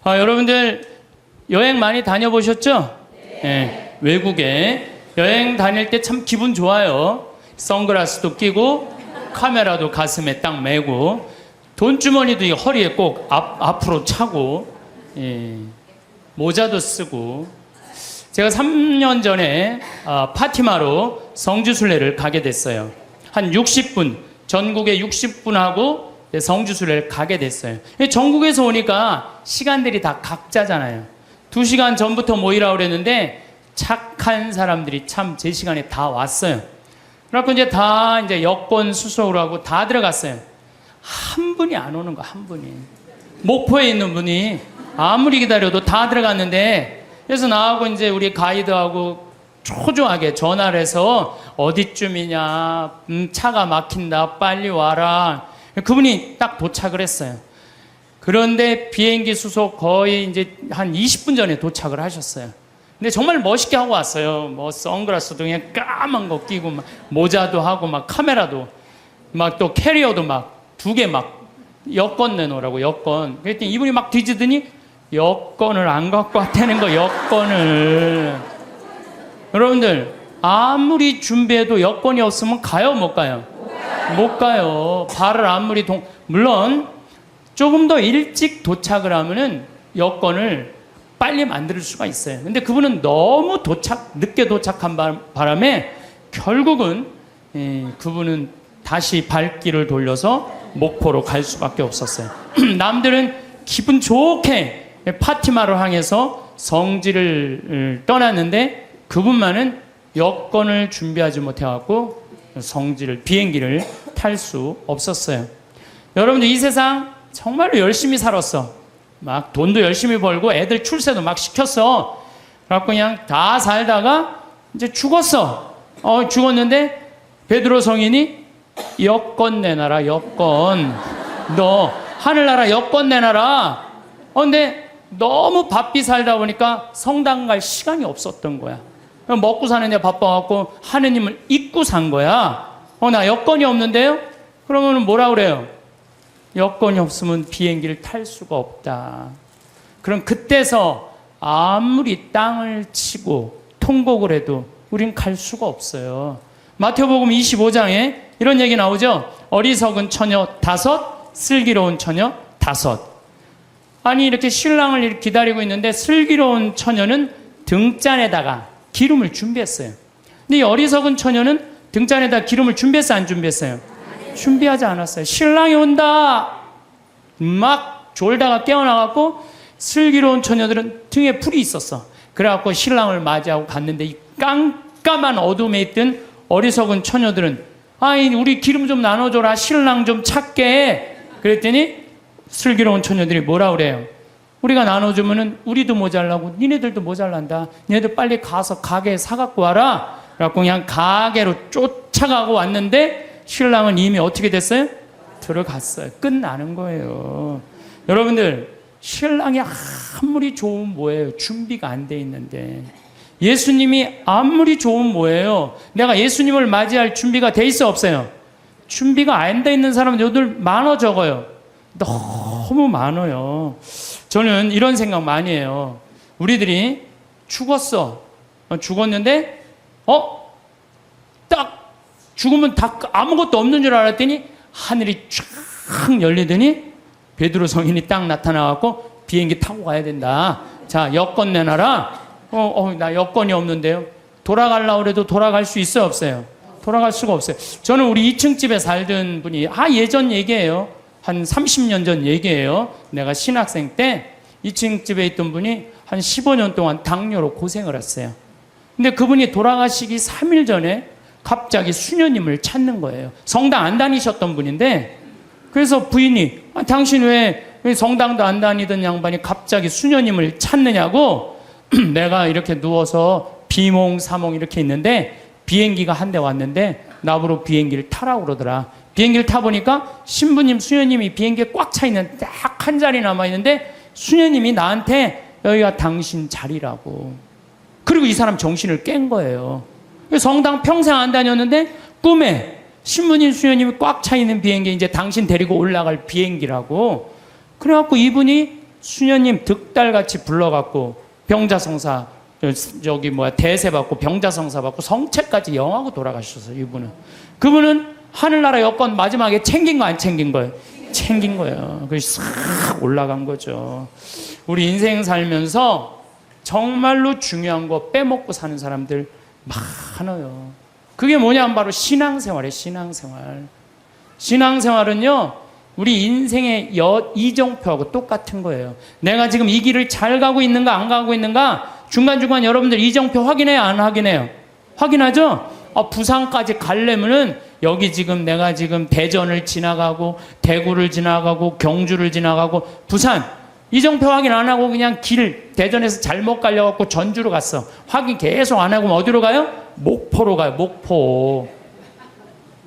여러분들 여행 많이 다녀보셨죠? 네. 외국에 여행 다닐 때 참 기분 좋아요. 선글라스도 끼고 카메라도 가슴에 딱 메고 돈주머니도 이 허리에 꼭 앞으로 차고 모자도 쓰고. 제가 3년 전에 파티마로 성지순례를 가게 됐어요. 한 60분, 전국에 60분 하고 성지순례를 가게 됐어요. 전국에서 오니까 시간들이 다 각자잖아요. 2시간 전부터 모이라고 그랬는데 착한 사람들이 참 제 시간에 다 왔어요. 그래갖고 이제 다 이제 여권 수속을 하고 다 들어갔어요. 한 분이 안 오는 거야, 한 분이. 목포에 있는 분이 아무리 기다려도 다 들어갔는데, 그래서 나하고 이제 우리 가이드하고 초조하게 전화를 해서 어디쯤이냐, 차가 막힌다, 빨리 와라. 그분이 딱 도착을 했어요. 그런데 비행기 수속 거의 이제 한 20분 전에 도착을 하셨어요. 근데 정말 멋있게 하고 왔어요. 뭐 선글라스도 그냥 까만 거 끼고 막 모자도 하고 막 카메라도 막 또 캐리어도 막 2개 막 여권 내놓으라고 여권. 그랬더니 이분이 막 뒤지더니 여권을 안 갖고 왔다는 거, 여권을. 여러분들 아무리 준비해도 여권이 없으면 가요, 못 가요? 못 가요. 발을 아무리 물론 조금 더 일찍 도착을 하면은 여권을 빨리 만들 수가 있어요. 근데 그분은 너무 늦게 도착한 바람에 결국은 그분은 다시 발길을 돌려서 목포로 갈 수밖에 없었어요. 남들은 기분 좋게 파티마를 향해서 성지를 떠났는데 그분만은 여권을 준비하지 못해갖고 비행기를 탈 수 없었어요. 여러분들 이 세상 정말로 열심히 살았어. 막 돈도 열심히 벌고 애들 출세도 막 시켰어. 그래갖고 그냥 다 살다가 이제 죽었어. 죽었는데 베드로 성인이 여권 내놔라, 여권. 너 하늘나라 여권 내놔라. 근데 너무 바삐 살다 보니까 성당 갈 시간이 없었던 거야. 먹고 사는데 바빠갖고 하느님을 잊고 산 거야. 나 여권이 없는데요? 그러면 뭐라 그래요? 여권이 없으면 비행기를 탈 수가 없다. 그럼 그때서 아무리 땅을 치고 통곡을 해도 우린 갈 수가 없어요. 마태복음 25장에 이런 얘기 나오죠. 어리석은 처녀 5, 슬기로운 처녀 5. 아니 이렇게 신랑을 기다리고 있는데 슬기로운 처녀는 등잔에다가 기름을 준비했어요. 근데 이 어리석은 처녀는 등잔에다 기름을 준비했어요, 안 준비했어요? 준비하지 않았어요. 신랑이 온다 막 졸다가 깨어나갖고 슬기로운 처녀들은 등에 불이 있었어. 그래갖고 신랑을 맞이하고 갔는데 이 깜깜한 어둠에 있던 어리석은 처녀들은 우리 기름 좀 나눠줘라, 신랑 좀 찾게. 그랬더니 슬기로운 처녀들이 뭐라 그래요? 우리가 나눠주면은 우리도 모자라고 니네들도 모자란다. 니네들 빨리 가서 가게에 사갖고 와라. 그래갖고 그냥 가게로 쫓아가고 왔는데 신랑은 이미 어떻게 됐어요? 들어갔어요. 끝나는 거예요. 여러분들 신랑이 아무리 좋으면 뭐예요? 준비가 안 돼 있는데. 예수님이 아무리 좋으면 뭐예요? 내가 예수님을 맞이할 준비가 돼 있어, 없어요? 준비가 안 돼 있는 사람들 많아, 적어요? 너무 많아요. 저는 이런 생각 많이 해요. 우리들이 죽었어. 죽었는데 딱 죽으면 다 아무것도 없는 줄 알았더니 하늘이 쫙 열리더니 베드로 성인이 딱 나타나갖고 비행기 타고 가야 된다. 자, 여권 내놔라. 나 여권이 없는데요. 돌아가려고 해도 돌아갈 수 있어요, 없어요? 돌아갈 수가 없어요. 저는 우리 2층 집에 살던 분이 예전 얘기예요. 한 30년 전 얘기예요. 내가 신학생 때 2층 집에 있던 분이 한 15년 동안 당뇨로 고생을 했어요. 근데 그분이 돌아가시기 3일 전에 갑자기 수녀님을 찾는 거예요. 성당 안 다니셨던 분인데, 그래서 부인이 당신 왜 성당도 안 다니던 양반이 갑자기 수녀님을 찾느냐고. 내가 이렇게 누워서 비몽사몽 이렇게 있는데 비행기가 한 대 왔는데 나보고 비행기를 타라고 그러더라. 비행기를 타보니까 신부님, 수녀님이 비행기에 꽉 차 있는 딱 한 자리 남아있는데 수녀님이 나한테 여기가 당신 자리라고. 그리고 이 사람 정신을 깬 거예요. 성당 평생 안 다녔는데 꿈에 신부님, 수녀님이 꽉 차 있는 비행기, 이제 당신 데리고 올라갈 비행기라고. 그래갖고 이분이 수녀님 득달같이 불러갖고 병자성사 대세 받고 병자성사 받고 성체까지 영하고 돌아가셨어요. 이분은. 그분은 하늘나라 여권 마지막에 챙긴 거 안 챙긴 거예요? 챙긴 거예요. 그래서 싹 올라간 거죠. 우리 인생 살면서 정말로 중요한 거 빼먹고 사는 사람들 많아요. 그게 뭐냐면 바로 신앙생활이에요. 신앙생활. 신앙생활은요, 우리 인생의 이정표하고 똑같은 거예요. 내가 지금 이 길을 잘 가고 있는가 안 가고 있는가 중간중간 여러분들 이정표 확인해요, 안 확인해요? 확인하죠? 부산까지 가려면은 여기 지금 내가 지금 대전을 지나가고 대구를 지나가고 경주를 지나가고 부산 이정표 확인 안 하고 그냥 길 대전에서 잘못 갈려갖고 전주로 갔어. 확인 계속 안 하고 어디로 가요? 목포로 가요. 목포.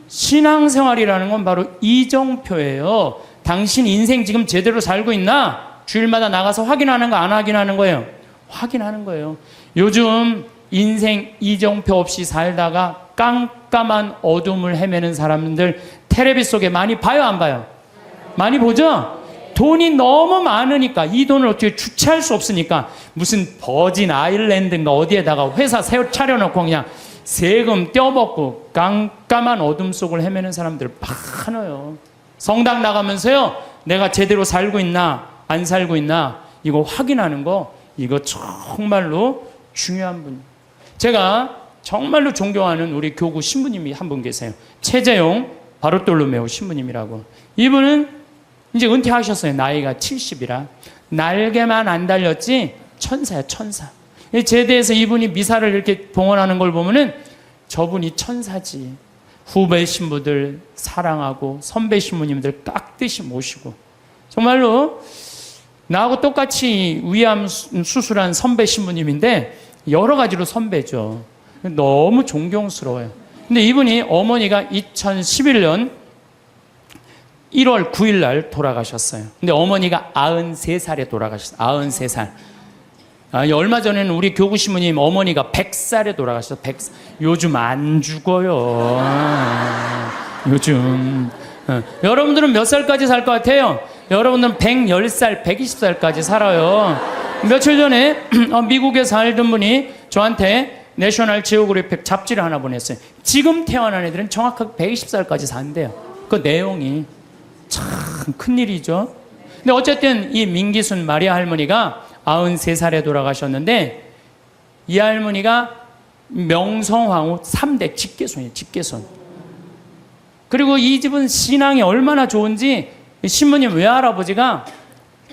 신앙생활이라는 건 바로 이정표예요. 당신 인생 지금 제대로 살고 있나? 주일마다 나가서 확인하는 거 안 확인하는 거예요? 확인하는 거예요. 요즘 인생 이정표 없이 살다가 깜깜한 어둠을 헤매는 사람들 텔레비 속에 많이 봐요, 안 봐요? 많이 보죠? 돈이 너무 많으니까 이 돈을 어떻게 주체할 수 없으니까 무슨 버진 아일랜드인가 어디에다가 회사 차려놓고 그냥 세금 떼어먹고 깜깜한 어둠 속을 헤매는 사람들 많아요. 성당 나가면서요, 내가 제대로 살고 있나 안 살고 있나 이거 확인하는 거, 이거 정말로 중요한 분. 제가 정말로 존경하는 우리 교구 신부님이 한 분 계세요. 최재용 바르톨로메오 신부님이라고. 이분은 이제 은퇴하셨어요. 나이가 70이라. 날개만 안 달렸지 천사야, 천사. 제대에서 이분이 미사를 이렇게 봉헌하는 걸 보면은 저분이 천사지. 후배 신부들 사랑하고 선배 신부님들 깍듯이 모시고, 정말로 나하고 똑같이 위암 수술한 선배 신부님인데 여러 가지로 선배죠. 너무 존경스러워요. 근데 이분이 어머니가 2011년 1월 9일 날 돌아가셨어요. 근데 어머니가 93살에 돌아가셨어요. 93살. 얼마 전에는 우리 교구 신부님 어머니가 100살에 돌아가셨어요. 100살. 요즘 안 죽어요. 요즘. 여러분들은 몇 살까지 살 것 같아요? 여러분들은 110살, 120살까지 살아요. 며칠 전에 미국에 살던 분이 저한테 내셔널 지오그래픽 잡지를 하나 보냈어요. 지금 태어난 애들은 정확하게 120살까지 산대요. 그 내용이 참 큰일이죠. 근데 어쨌든 이 민기순 마리아 할머니가 93살에 돌아가셨는데, 이 할머니가 명성황후 3대 직계손이에요. 직계손. 그리고 이 집은 신앙이 얼마나 좋은지 신부님 외할아버지가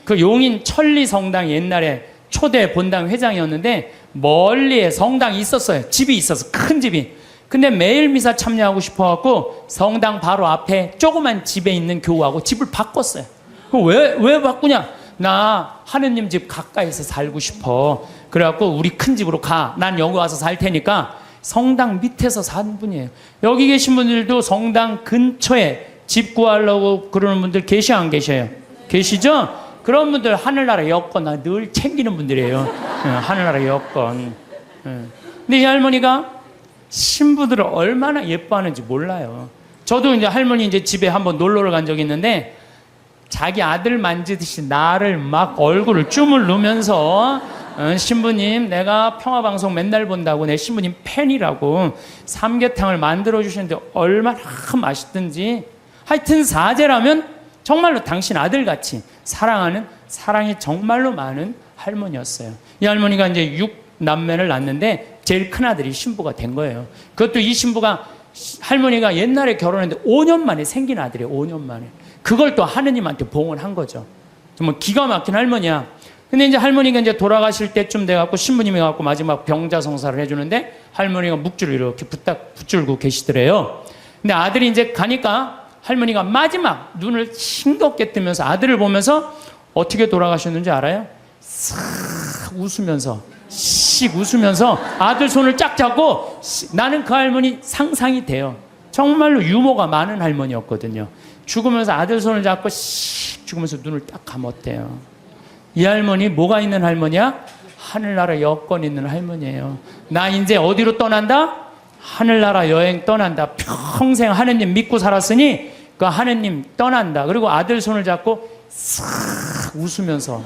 그 용인 천리성당 옛날에 초대 본당 회장이었는데 멀리에 성당이 있었어요. 집이 있어서, 큰 집이. 근데 매일 미사 참여하고 싶어갖고 성당 바로 앞에 조그만 집에 있는 교우하고 집을 바꿨어요. 왜 바꾸냐? 나 하느님 집 가까이서 살고 싶어. 그래갖고 우리 큰 집으로 가. 난 여기 와서 살 테니까. 성당 밑에서 산 분이에요. 여기 계신 분들도 성당 근처에 집 구하려고 그러는 분들 계셔, 안 계셔요? 계시죠? 그런 분들 하늘나라 여권 늘 챙기는 분들이에요. 하늘나라 여권. 근데 이 할머니가 신부들을 얼마나 예뻐하는지 몰라요. 저도 이제 할머니 이제 집에 한번 놀러를 간 적이 있는데 자기 아들 만지듯이 나를 막 얼굴을 주물르면서 신부님, 내가 평화방송 맨날 본다고 내 신부님 팬이라고 삼계탕을 만들어 주시는데 얼마나 맛있든지. 하여튼 사제라면 정말로 당신 아들같이 사랑하는, 사랑이 정말로 많은 할머니였어요. 이 할머니가 이제 6남매를 낳았는데 제일 큰 아들이 신부가 된 거예요. 그것도 이 신부가, 할머니가 옛날에 결혼했는데 5년 만에 생긴 아들이에요. 5년 만에. 그걸 또 하느님한테 봉헌한 거죠. 정말 기가 막힌 할머니야. 근데 이제 할머니가 이제 돌아가실 때쯤 돼갖고 신부님이 갖고 마지막 병자성사를 해주는데 할머니가 묵주를 이렇게 붙들고 계시더래요. 근데 아들이 이제 가니까 할머니가 마지막 눈을 싱겁게 뜨면서 아들을 보면서 어떻게 돌아가셨는지 알아요? 싹 웃으면서, 씩 웃으면서 아들 손을 쫙 잡고, 나는 그 할머니 상상이 돼요. 정말로 유머가 많은 할머니였거든요. 죽으면서 아들 손을 잡고 씩 죽으면서 눈을 딱 감았대요. 이 할머니 뭐가 있는 할머니야? 하늘나라 여권 있는 할머니예요. 나 이제 어디로 떠난다? 하늘나라 여행 떠난다. 평생 하느님 믿고 살았으니 그 하느님 떠난다. 그리고 아들 손을 잡고 싹 웃으면서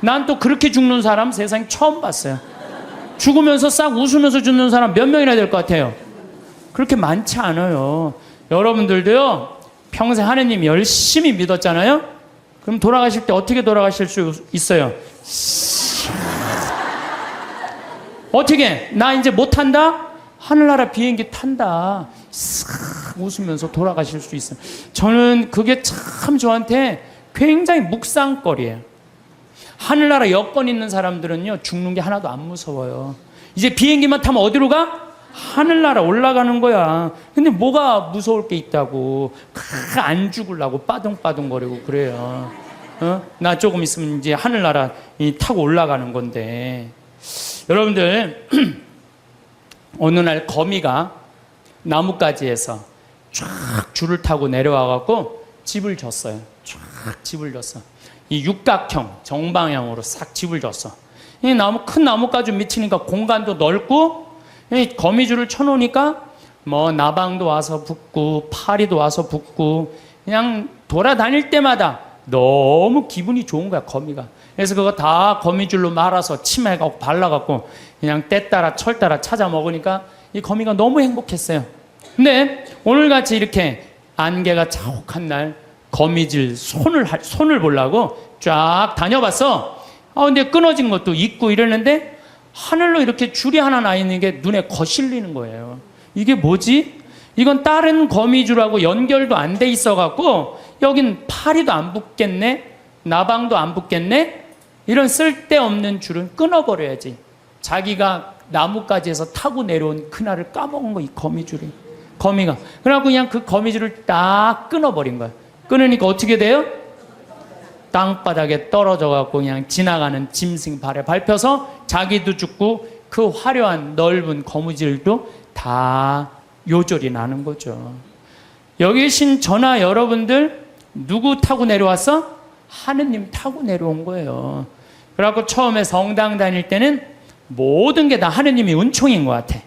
난 또 그렇게 죽는 사람 세상에 처음 봤어요. 죽으면서 싹 웃으면서 죽는 사람 몇 명이나 될 것 같아요? 그렇게 많지 않아요. 여러분들도요, 평생 하느님 열심히 믿었잖아요? 그럼 돌아가실 때 어떻게 돌아가실 수 있어요? 어떻게? 나 이제 못 탄다? 하늘나라 비행기 탄다. 싹 웃으면서 돌아가실 수 있어요. 저는 그게 참 저한테 굉장히 묵상거리예요. 하늘나라 여권 있는 사람들은요, 죽는 게 하나도 안 무서워요. 이제 비행기만 타면 어디로 가? 하늘나라 올라가는 거야. 근데 뭐가 무서울 게 있다고. 안 죽으려고 빠둥빠둥거리고 그래요. 나 조금 있으면 이제 하늘나라 타고 올라가는 건데. 여러분들, 어느 날 거미가 나뭇가지에서 쫙 줄을 타고 내려와갖고 집을 졌어요. 쫙 집을 졌어. 이 육각형 정방향으로 싹 집을 졌어. 이 큰 나뭇가지 밑이니까 공간도 넓고, 이 거미줄을 쳐놓으니까 뭐 나방도 와서 붙고 파리도 와서 붙고, 그냥 돌아다닐 때마다 너무 기분이 좋은 거야, 거미가. 그래서 그거 다 거미줄로 말아서 침해갖고 발라갖고 그냥 때 따라 철 따라 찾아 먹으니까 이 거미가 너무 행복했어요. 근데 오늘같이 이렇게 안개가 자욱한 날 거미줄 손을 보려고 쫙 다녀봤어. 근데 끊어진 것도 있고 이러는데 하늘로 이렇게 줄이 하나 나 있는 게 눈에 거슬리는 거예요. 이게 뭐지? 이건 다른 거미줄하고 연결도 안 돼 있어갖고 여긴 파리도 안 붙겠네? 나방도 안 붙겠네? 이런 쓸데없는 줄은 끊어버려야지. 자기가 나뭇가지에서 타고 내려온 그날을 까먹은 거, 이 거미줄이. 거미가. 그래갖고 그냥 그 거미줄을 딱 끊어버린 거야. 끊으니까 어떻게 돼요? 땅바닥에 떨어져갖고 그냥 지나가는 짐승 발에 밟혀서 자기도 죽고 그 화려한 넓은 거미줄도 다 요절이 나는 거죠. 여기 계신 저나 여러분들 누구 타고 내려왔어? 하느님 타고 내려온 거예요. 그래갖고 처음에 성당 다닐 때는 모든 게 다 하느님이 은총인 것 같아.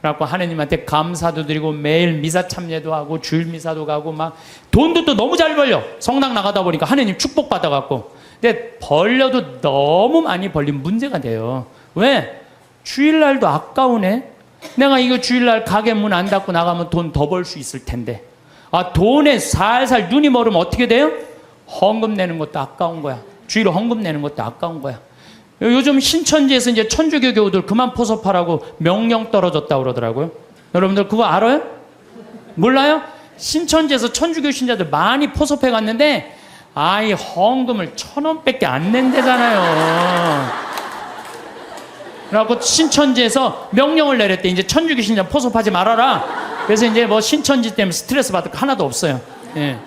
그래갖고 하느님한테 감사도 드리고 매일 미사 참여도 하고 주일 미사도 가고 막 돈도 또 너무 잘 벌려. 성당 나가다 보니까 하느님 축복 받아갖고. 근데 벌려도 너무 많이 벌리면 문제가 돼요. 왜? 주일날도 아까우네. 내가 이거 주일날 가게 문 안 닫고 나가면 돈 더 벌 수 있을 텐데. 돈에 살살 눈이 멀으면 어떻게 돼요? 헌금 내는 것도 아까운 거야. 주일 헌금 내는 것도 아까운 거야. 요즘 신천지에서 이제 천주교 교우들 그만 포섭하라고 명령 떨어졌다고 그러더라고요. 여러분들 그거 알아요? 몰라요? 신천지에서 천주교 신자들 많이 포섭해 갔는데 아이 헌금을 1,000원밖에 안 낸대잖아요. 그래갖고 신천지에서 명령을 내렸대. 이제 천주교 신자 포섭하지 말아라. 그래서 이제 뭐 신천지 때문에 스트레스 받을 거 하나도 없어요. 예.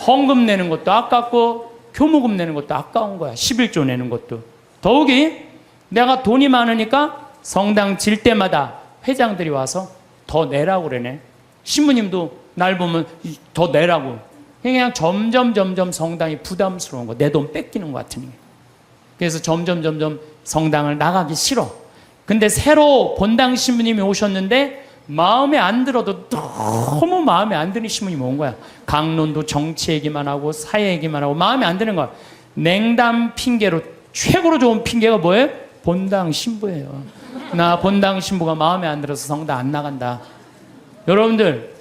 헌금 내는 것도 아깝고 교무금 내는 것도 아까운 거야. 11조 내는 것도. 더욱이 내가 돈이 많으니까 성당 질 때마다 회장들이 와서 더 내라고 그러네. 신부님도 날 보면 더 내라고. 그냥 점점 성당이 부담스러운 거. 내 돈 뺏기는 것 같으니. 그래서 점점 성당을 나가기 싫어. 근데 새로 본당 신부님이 오셨는데 마음에 안 들어도 너무 마음에 안 드는 신부님이 온 거야. 강론도 정치 얘기만 하고 사회 얘기만 하고 마음에 안 드는 거야. 냉담 핑계로 최고로 좋은 핑계가 뭐예요? 본당 신부예요. 나 본당 신부가 마음에 안 들어서 성당 안 나간다. 여러분들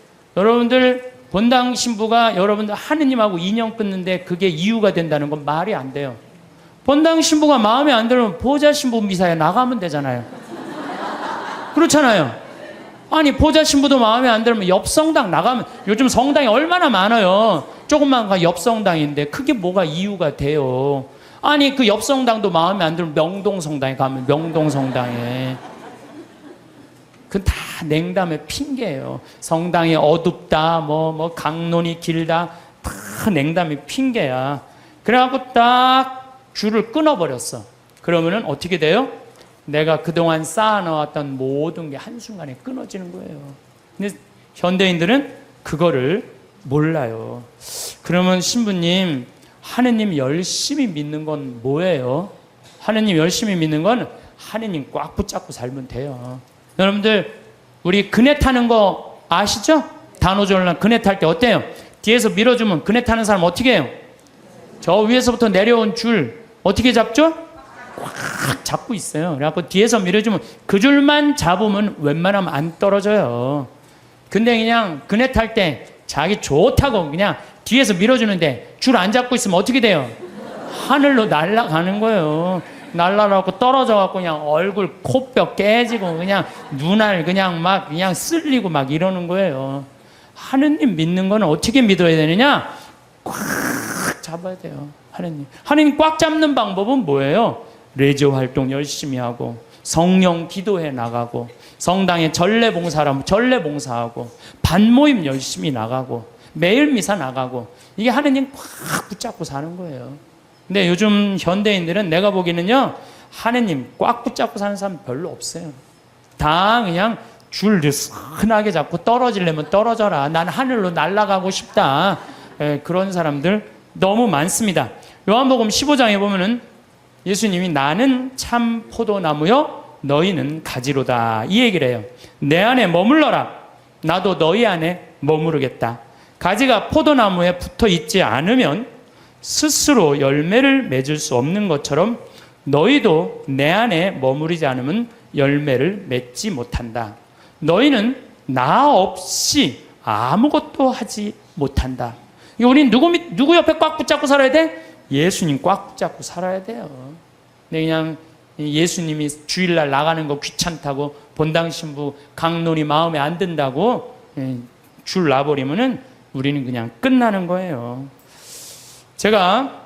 본당 신부가 여러분들 하느님하고 인연 끊는데 그게 이유가 된다는 건 말이 안 돼요. 본당 신부가 마음에 안 들면 보좌 신부 미사에 나가면 되잖아요. 그렇잖아요. 아니 보좌 신부도 마음에 안 들면 옆 성당 나가면, 요즘 성당이 얼마나 많아요. 조금만 가 옆 성당인데 그게 뭐가 이유가 돼요. 아니 그 옆 성당도 마음에 안 들면 명동 성당에 가면 명동 성당에. 그건 다 냉담의 핑계예요. 성당이 어둡다, 뭐 강론이 길다, 다 냉담의 핑계야. 그래갖고 딱 줄을 끊어버렸어. 그러면은 어떻게 돼요? 내가 그동안 쌓아놓았던 모든 게 한순간에 끊어지는 거예요. 근데 현대인들은 그거를 몰라요. 그러면 신부님, 하느님 열심히 믿는 건 뭐예요? 하느님 열심히 믿는 건 하느님 꽉 붙잡고 살면 돼요. 여러분들 우리 그네 타는 거 아시죠? 단오전란 그네 탈 때 어때요? 뒤에서 밀어주면 그네 타는 사람 어떻게 해요? 저 위에서부터 내려온 줄 어떻게 잡죠? 꽉 잡고 있어요. 그래갖고 뒤에서 밀어주면 그 줄만 잡으면 웬만하면 안 떨어져요. 근데 그냥 그네 탈 때 자기 좋다고 그냥 뒤에서 밀어주는데 줄 안 잡고 있으면 어떻게 돼요? 하늘로 날아가는 거예요. 날아가고 떨어져갖고 그냥 얼굴 코뼈 깨지고 그냥 눈알 그냥 막 그냥 쓸리고 막 이러는 거예요. 하느님 믿는 거는 어떻게 믿어야 되느냐? 꽉 잡아야 돼요. 하느님 꽉 잡는 방법은 뭐예요? 레저 활동 열심히 하고 성령 기도해 나가고 성당에 전례 봉사라면 전례 봉사하고 반모임 열심히 나가고 매일 미사 나가고 이게 하느님 꽉 붙잡고 사는 거예요. 근데 요즘 현대인들은 내가 보기에는요 하느님 꽉 붙잡고 사는 사람 별로 없어요. 다 그냥 줄 흔하게 잡고 떨어지려면 떨어져라. 난 하늘로 날아가고 싶다. 그런 사람들 너무 많습니다. 요한복음 15장에 보면은 예수님이 나는 참 포도나무요 너희는 가지로다 이 얘기를 해요. 내 안에 머물러라. 나도 너희 안에 머무르겠다. 가지가 포도나무에 붙어 있지 않으면 스스로 열매를 맺을 수 없는 것처럼 너희도 내 안에 머무르지 않으면 열매를 맺지 못한다. 너희는 나 없이 아무것도 하지 못한다. 우린 누구 옆에 꽉 붙잡고 살아야 돼? 예수님 꽉 붙잡고 살아야 돼요. 근데 그냥 예수님이 주일날 나가는 거 귀찮다고 본당 신부 강론이 마음에 안 든다고 줄 놔버리면은 우리는 그냥 끝나는 거예요. 제가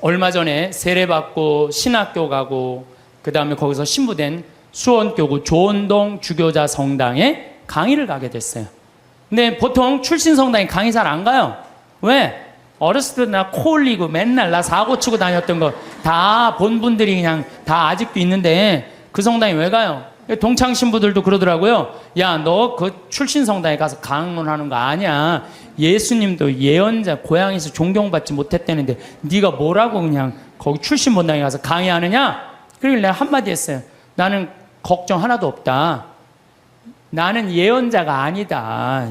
얼마 전에 세례받고 신학교 가고 그 다음에 거기서 신부된 수원교구 조원동 주교자 성당에 강의를 가게 됐어요. 근데 보통 출신 성당에 강의 잘 안 가요. 왜? 어렸을 때 나 코 흘리고 맨날 나 사고 치고 다녔던 거 다 본 분들이 그냥 다 아직도 있는데 그 성당에 왜 가요? 동창 신부들도 그러더라고요. 야, 너 그 출신 성당에 가서 강론하는 거 아니야. 예수님도 예언자 고향에서 존경받지 못했다는데 네가 뭐라고 그냥 거기 출신 본당에 가서 강의하느냐? 그러길래 내가 한마디 했어요. 나는 걱정 하나도 없다. 나는 예언자가 아니다.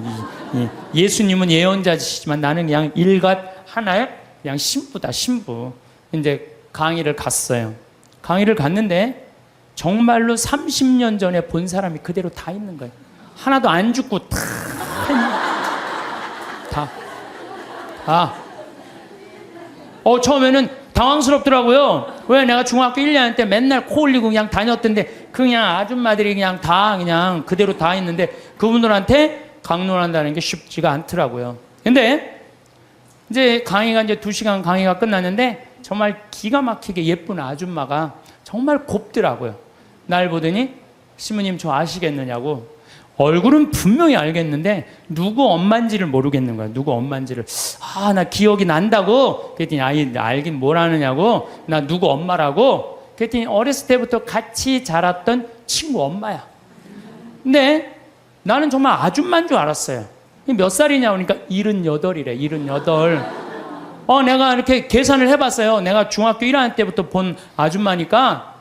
예수님은 예언자시지만 나는 그냥 일갓 하나의 그냥 신부다, 신부. 이제 강의를 갔어요. 강의를 갔는데 정말로 30년 전에 본 사람이 그대로 다 있는 거예요. 하나도 안 죽고 다. 처음에는 당황스럽더라고요. 왜? 내가 중학교 1년 때 맨날 코 흘리고 그냥 다녔던데 그냥 아줌마들이 그냥 다 그냥 그대로 다 있는데 그분들한테 강론한다는 게 쉽지가 않더라고요. 근데 이제 강의가 이제 2시간 강의가 끝났는데 정말 기가 막히게 예쁜 아줌마가 정말 곱더라고요. 날 보더니 시모님 저 아시겠느냐고. 얼굴은 분명히 알겠는데 누구 엄마인지를 모르겠는 거야. 누구 엄마인지를. 나 기억이 난다고. 그랬더니 알긴 뭘 아느냐고. 나 누구 엄마라고. 그랬더니 어렸을 때부터 같이 자랐던 친구 엄마야. 근데 나는 정말 아줌마인 줄 알았어요. 몇 살이냐 그러니까 78이래. 78. 내가 이렇게 계산을 해봤어요. 내가 중학교 1학년 때부터 본 아줌마니까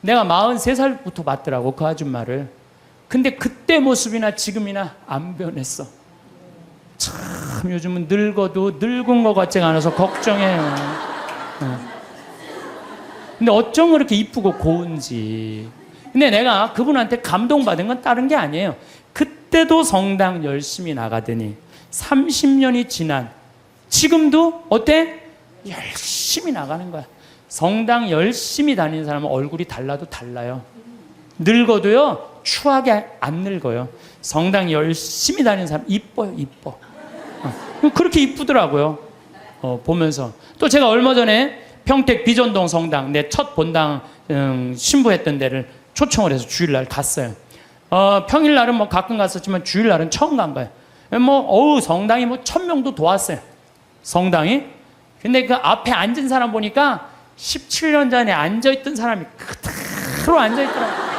내가 43살부터 봤더라고 그 아줌마를. 근데 그때 모습이나 지금이나 안 변했어. 참 요즘은 늙어도 늙은 것 같지가 않아서 걱정해요. 근데 어쩜 그렇게 이쁘고 고운지. 근데 내가 그분한테 감동받은 건 다른 게 아니에요. 그때도 성당 열심히 나가더니 30년이 지난 지금도 어때? 열심히 나가는 거야. 성당 열심히 다니는 사람은 얼굴이 달라도 달라요. 늙어도요 추하게 안 늙어요. 성당 열심히 다니는 사람 이뻐요. 이뻐. 그렇게 이쁘더라고요. 보면서. 또 제가 얼마 전에 평택 비전동 성당 내 첫 본당 신부했던 데를 초청을 해서 주일날 갔어요. 평일날은 뭐 가끔 갔었지만 주일날은 처음 간 거예요. 성당이 1000명도 도왔어요. 성당이. 근데 그 앞에 앉은 사람 보니까 17년 전에 앉아있던 사람이 그대로 앉아있더라고요.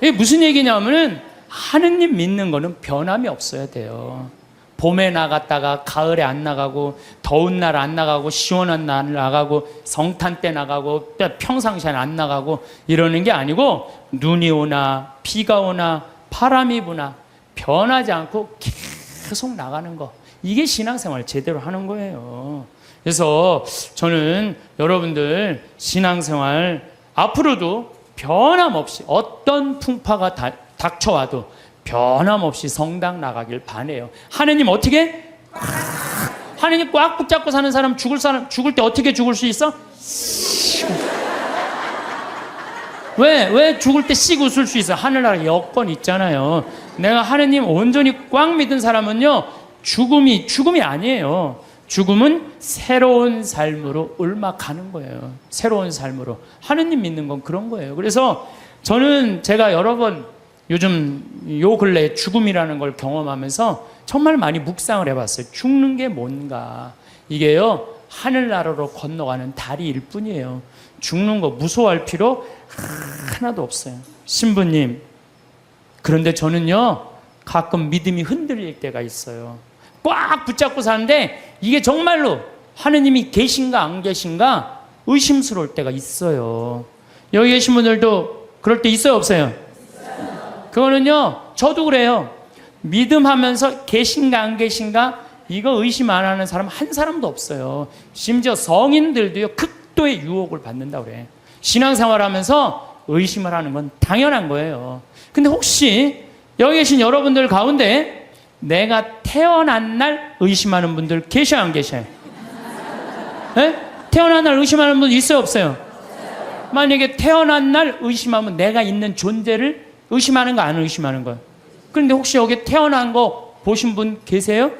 이게 무슨 얘기냐면은 하느님 믿는 거는 변함이 없어야 돼요. 봄에 나갔다가 가을에 안 나가고 더운 날 안 나가고 시원한 날 나가고 성탄 때 나가고 평상시엔 안 나가고 이러는 게 아니고 눈이 오나 비가 오나 바람이 부나 변하지 않고 계속 나가는 거. 이게 신앙생활 제대로 하는 거예요. 그래서 저는 여러분들 신앙생활 앞으로도 변함없이 어떤 풍파가 닥쳐와도 변함없이 성당 나가길 바라요. 하느님 어떻게? 하느님 꽉 붙잡고 사는 사람 죽을 때 어떻게 죽을 수 있어? 왜 죽을 때 씩 웃을 수 있어? 하늘나라 여건 있잖아요. 내가 하느님 온전히 꽉 믿은 사람은요, 죽음이 아니에요. 죽음은 새로운 삶으로 옮아가는 거예요. 새로운 삶으로. 하느님 믿는 건 그런 거예요. 그래서 저는 제가 여러 번 요즘 요 근래에 죽음이라는 걸 경험하면서 정말 많이 묵상을 해봤어요. 죽는 게 뭔가. 이게요, 하늘나라로 건너가는 다리일 뿐이에요. 죽는 거 무서워할 필요 하나도 없어요. 신부님, 그런데 저는요, 가끔 믿음이 흔들릴 때가 있어요. 꽉 붙잡고 사는데 이게 정말로 하느님이 계신가 안 계신가 의심스러울 때가 있어요. 여기 계신 분들도 그럴 때 있어요, 없어요? 그거는요, 저도 그래요. 믿음하면서 계신가 안 계신가 이거 의심 안 하는 사람 한 사람도 없어요. 심지어 성인들도요, 극도의 유혹을 받는다고 그래. 신앙생활하면서 의심을 하는 건 당연한 거예요. 근데 혹시 여기 계신 여러분들 가운데 내가 태어난 날 의심하는 분들 계셔요, 안 계셔요? 네? 태어난 날 의심하는 분 있어요, 없어요? 만약에 태어난 날 의심하면 내가 있는 존재를 의심하는 거, 안 의심하는 거예요? 그런데 혹시 여기 태어난 거 보신 분 계세요?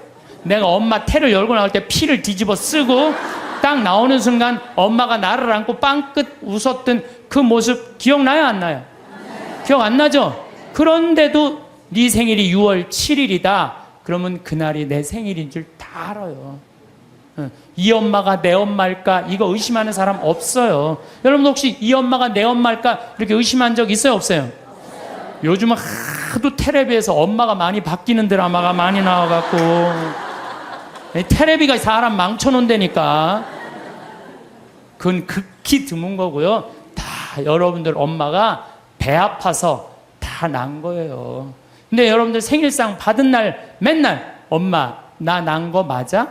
내가 엄마 태를 열고 나올 때 피를 뒤집어 쓰고 딱 나오는 순간 엄마가 나를 안고 빵긋 웃었던 그 모습 기억나요, 안 나요? 기억 안 나죠? 그런데도 네 생일이 6월 7일이다. 그러면 그날이 내 생일인 줄 다 알아요. 이 엄마가 내 엄마일까? 이거 의심하는 사람 없어요. 여러분 혹시 이 엄마가 내 엄마일까? 이렇게 의심한 적 있어요, 없어요? 요즘은 하도 텔레비에서 엄마가 많이 바뀌는 드라마가 많이 나와갖고 텔레비가 사람 망쳐놓는다니까. 그건 극히 드문 거고요. 다 여러분들 엄마가 배 아파서 다 난 거예요. 근데 여러분들 생일상 받은 날 맨날 엄마 나 난 거 맞아?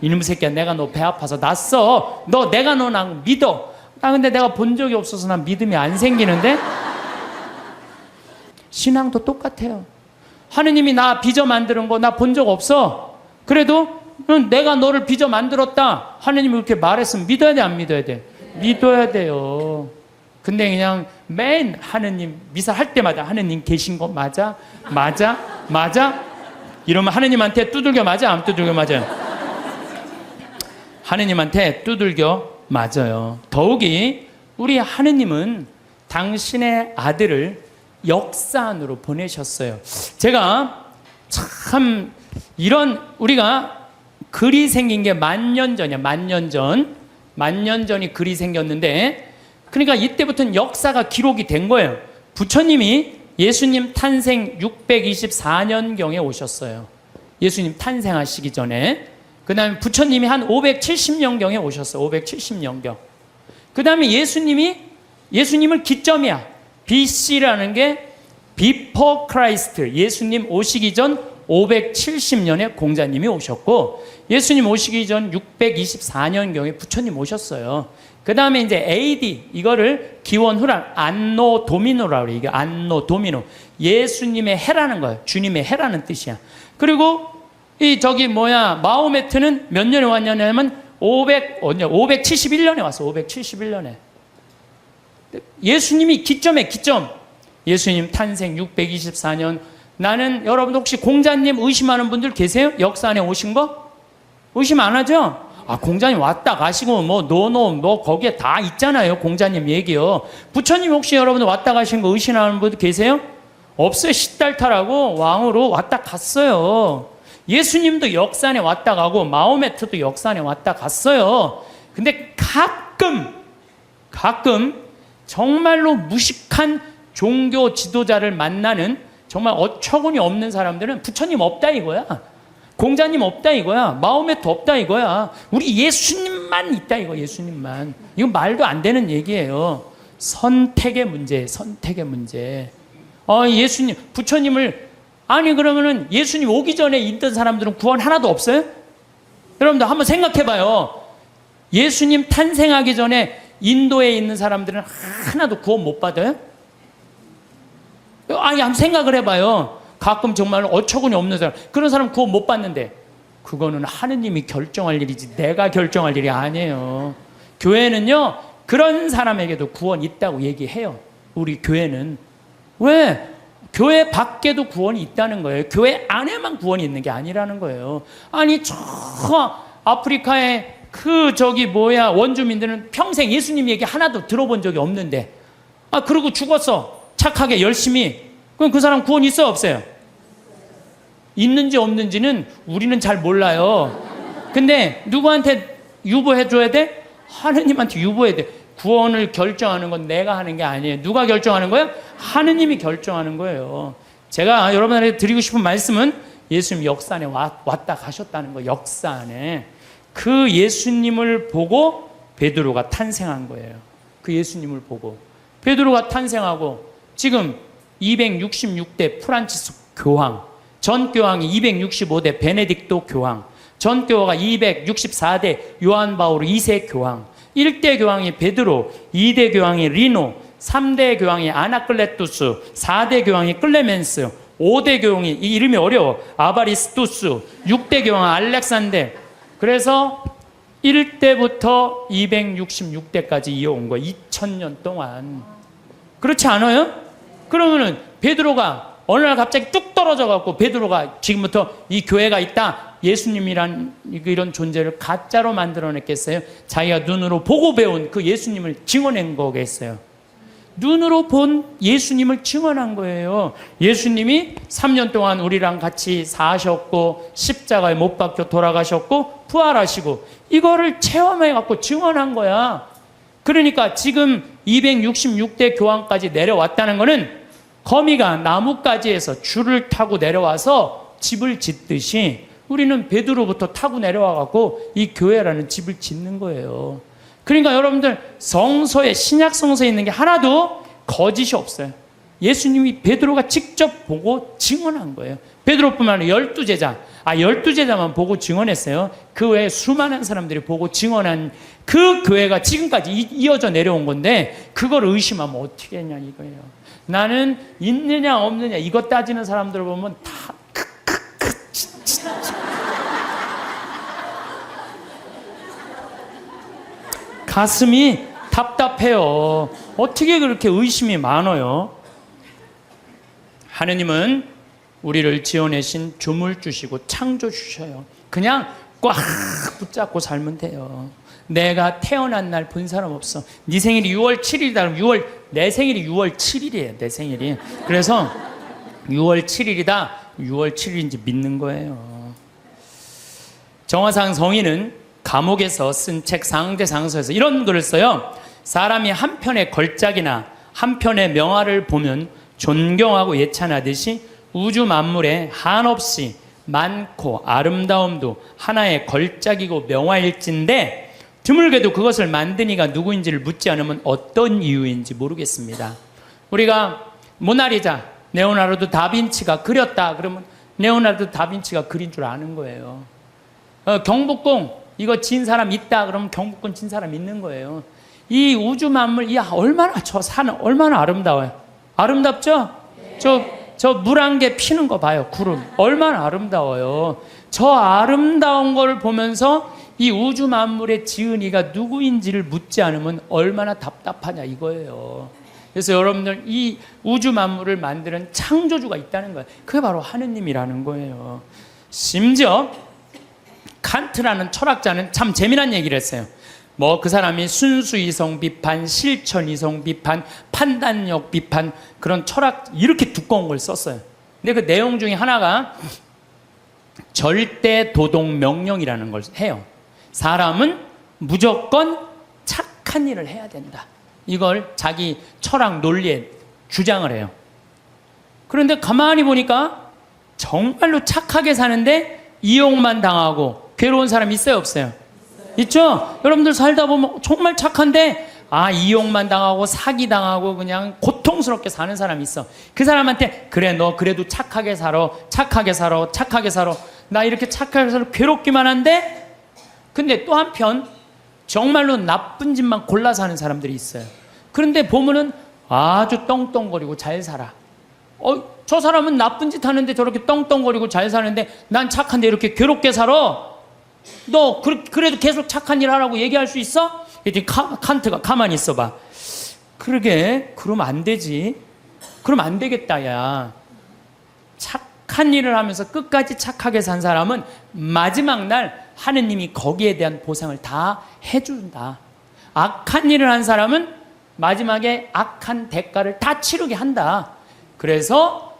이놈의 새끼야, 내가 너 배 아파서 났어. 내가 너 난 믿어. 근데 내가 본 적이 없어서 난 믿음이 안 생기는데? 신앙도 똑같아요. 하느님이 나 빚어 만드는 거 나 본 적 없어. 그래도 내가 너를 빚어 만들었다. 하느님이 그렇게 말했으면 믿어야 돼, 안 믿어야 돼? 믿어야 돼요. 근데 그냥 맨 하느님 미사 할 때마다 하느님 계신 거 맞아? 맞아? 맞아? 이러면 하느님한테 두들겨 맞아? 안 두들겨 맞아요? 하느님한테 두들겨 맞아요. 더욱이 우리 하느님은 당신의 아들을 역사 안으로 보내셨어요. 제가 참 이런 우리가 글이 생긴 게 10,000년 전이야. 10,000년 전. 10,000년 전이 글이 생겼는데 그러니까 이때부터는 역사가 기록이 된 거예요. 부처님이 예수님 탄생 624년경에 오셨어요. 예수님 탄생하시기 전에. 그 다음에 부처님이 한 570년경에 오셨어요. 570년경. 그 다음에 예수님을 기점이야. BC라는 게 Before Christ. 예수님 오시기 전 570년에 공자님이 오셨고, 예수님 오시기 전 624년경에 부처님 오셨어요. 그 다음에 이제 AD, 이거를 기원 후란 안노 도미노라고 그래요. 이게 안노 도미노. 예수님의 해라는 거예요. 주님의 해라는 뜻이야. 그리고 마호메트는 몇 년에 왔냐면 571년에 왔어. 571년에. 예수님이 기점. 예수님 탄생 624년. 나는 여러분 혹시 공자님 의심하는 분들 계세요? 역사 안에 오신 거? 의심 안 하죠? 공자님 왔다 가시고 너 거기에 다 있잖아요. 공자님 얘기요. 부처님 혹시 여러분들 왔다 가신 거 의심하는 분들 계세요? 없어요. 시달타라고 왕으로 왔다 갔어요. 예수님도 역사 안에 왔다 가고 마호메트도 역사 안에 왔다 갔어요. 근데 가끔 정말로 무식한 종교 지도자를 만나는 정말 어처구니 없는 사람들은 부처님 없다 이거야. 공자님 없다 이거야. 마호메트 없다 이거야. 우리 예수님만 있다 이거. 예수님만. 이건 말도 안 되는 얘기예요. 선택의 문제. 예수님, 부처님을 그러면은 예수님 오기 전에 있던 사람들은 구원 하나도 없어요? 여러분들 한번 생각해봐요. 예수님 탄생하기 전에 인도에 있는 사람들은 하나도 구원 못 받아요? 아니, 한번 생각을 해봐요. 가끔 정말 어처구니 없는 사람, 그런 사람 구원 못 받는데, 그거는 하느님이 결정할 일이지 내가 결정할 일이 아니에요. 교회는요, 그런 사람에게도 구원 있다고 얘기해요. 우리 교회는. 왜? 교회 밖에도 구원이 있다는 거예요. 교회 안에만 구원이 있는 게 아니라는 거예요. 아니, 저 아프리카의 원주민들은 평생 예수님 얘기 하나도 들어본 적이 없는데, 그러고 죽었어. 착하게 열심히. 그럼 그 사람 구원 있어요, 없어요? 있는지 없는지는 우리는 잘 몰라요. 근데 누구한테 유보해줘야 돼? 하느님한테 유보해야 돼. 구원을 결정하는 건 내가 하는 게 아니에요. 누가 결정하는 거예요? 하느님이 결정하는 거예요. 제가 여러분한테 드리고 싶은 말씀은 예수님 역사 안에 왔다 가셨다는 거예요. 역사 안에. 그 예수님을 보고 베드로가 탄생한 거예요. 그 예수님을 보고 베드로가 탄생하고, 지금 266대 프란치스 교황, 전 교황이 265대 베네딕토 교황, 전 교황이 264대 요한 바오로 2세 교황, 1대 교황이 베드로, 2대 교황이 리노, 3대 교황이 아나클레투스, 4대 교황이 클레멘스, 5대 교황이, 이 이름이 어려워, 아바리스투스, 6대 교황 알렉산데. 그래서 1대부터 266대까지 이어온 거예요. 2000년 동안. 그렇지 않아요? 그러면은 베드로가 어느 날 갑자기 뚝 떨어져 갖고, 베드로가 지금부터 이 교회가 있다, 예수님이란 이런 존재를 가짜로 만들어냈겠어요? 자기가 눈으로 보고 배운 그 예수님을 증언한 거겠어요? 눈으로 본 예수님을 증언한 거예요. 예수님이 3년 동안 우리랑 같이 사셨고, 십자가에 못 박혀 돌아가셨고, 부활하시고, 이거를 체험해 갖고 증언한 거야. 그러니까 지금 266대 교황까지 내려왔다는 거는, 거미가 나뭇가지에서 줄을 타고 내려와서 집을 짓듯이 우리는 베드로부터 타고 내려와 갖고 이 교회라는 집을 짓는 거예요. 그러니까 여러분들, 성서에, 신약 성서에 있는 게 하나도 거짓이 없어요. 예수님이 베드로가 직접 보고 증언한 거예요. 베드로뿐만 아니라 12제자, 12제자만 보고 증언했어요. 그 외에 수많은 사람들이 보고 증언한 그 교회가 지금까지 이어져 내려온 건데, 그걸 의심하면 어떻게 했냐 이거예요. 나는 있느냐 없느냐 이것 따지는 사람들을 보면 다 가슴이 답답해요. 어떻게 그렇게 의심이 많아요? 하느님은 우리를 지어내신 주물주시고 창조주셔요. 그냥 꽉 붙잡고 살면 돼요. 내가 태어난 날 본 사람 없어. 네 생일이 6월 7일이다. 그럼 내 생일이 6월 7일이에요. 내 생일이. 그래서 6월 7일이다. 6월 7일인지 믿는 거예요. 정화상 성인은 감옥에서 쓴 책 상대상서에서 이런 글을 써요. 사람이 한 편의 걸작이나 한 편의 명화를 보면 존경하고 예찬하듯이 우주 만물에 한없이 많고 아름다움도 하나의 걸작이고 명화일진데, 드물게도 그것을 만든 이가 누구인지를 묻지 않으면 어떤 이유인지 모르겠습니다. 우리가 모나리자, 레오나르도 다빈치가 그렸다 그러면 레오나르도 다빈치가 그린 줄 아는 거예요. 경복궁 이거 진 사람 있다 그러면 경복궁 진 사람 있는 거예요. 이 우주 만물, 얼마나, 저 산 얼마나 아름다워요. 아름답죠? 저 물 한 개 피는 거 봐요. 구름 얼마나 아름다워요. 저 아름다운 걸 보면서 이 우주 만물의 지은이가 누구인지를 묻지 않으면 얼마나 답답하냐 이거예요. 그래서 여러분들, 이 우주 만물을 만드는 창조주가 있다는 거예요. 그게 바로 하느님이라는 거예요. 심지어 칸트라는 철학자는 참 재미난 얘기를 했어요. 그 사람이 순수이성 비판, 실천이성 비판, 판단력 비판, 그런 철학 이렇게 두꺼운 걸 썼어요. 근데 그 내용 중에 하나가 절대 도덕 명령이라는 걸 해요. 사람은 무조건 착한 일을 해야 된다. 이걸 자기 철학 논리에 주장을 해요. 그런데 가만히 보니까 정말로 착하게 사는데 이용만 당하고 괴로운 사람 있어요, 없어요? 있죠? 여러분들 살다 보면 정말 착한데 이용만 당하고 사기 당하고 그냥 고통스럽게 사는 사람이 있어. 그 사람한테 그래, 너 그래도 착하게 살아, 착하게 살아, 착하게 살아. 나 이렇게 착하게 살아 괴롭기만 한데, 근데 또 한편 정말로 나쁜 짓만 골라서 하는 사람들이 있어요. 그런데 보면은 아주 떵떵거리고 잘 살아. 저 사람은 나쁜 짓 하는데 저렇게 떵떵거리고 잘 사는데 난 착한데 이렇게 괴롭게 살아? 너 그래도 계속 착한 일 하라고 얘기할 수 있어? 그랬더니 칸트가 가만히 있어봐. 그러게, 그러면 안 되지. 그럼 안 되겠다, 야. 착한 일을 하면서 끝까지 착하게 산 사람은 마지막 날 하느님이 거기에 대한 보상을 다 해준다. 악한 일을 한 사람은 마지막에 악한 대가를 다 치르게 한다. 그래서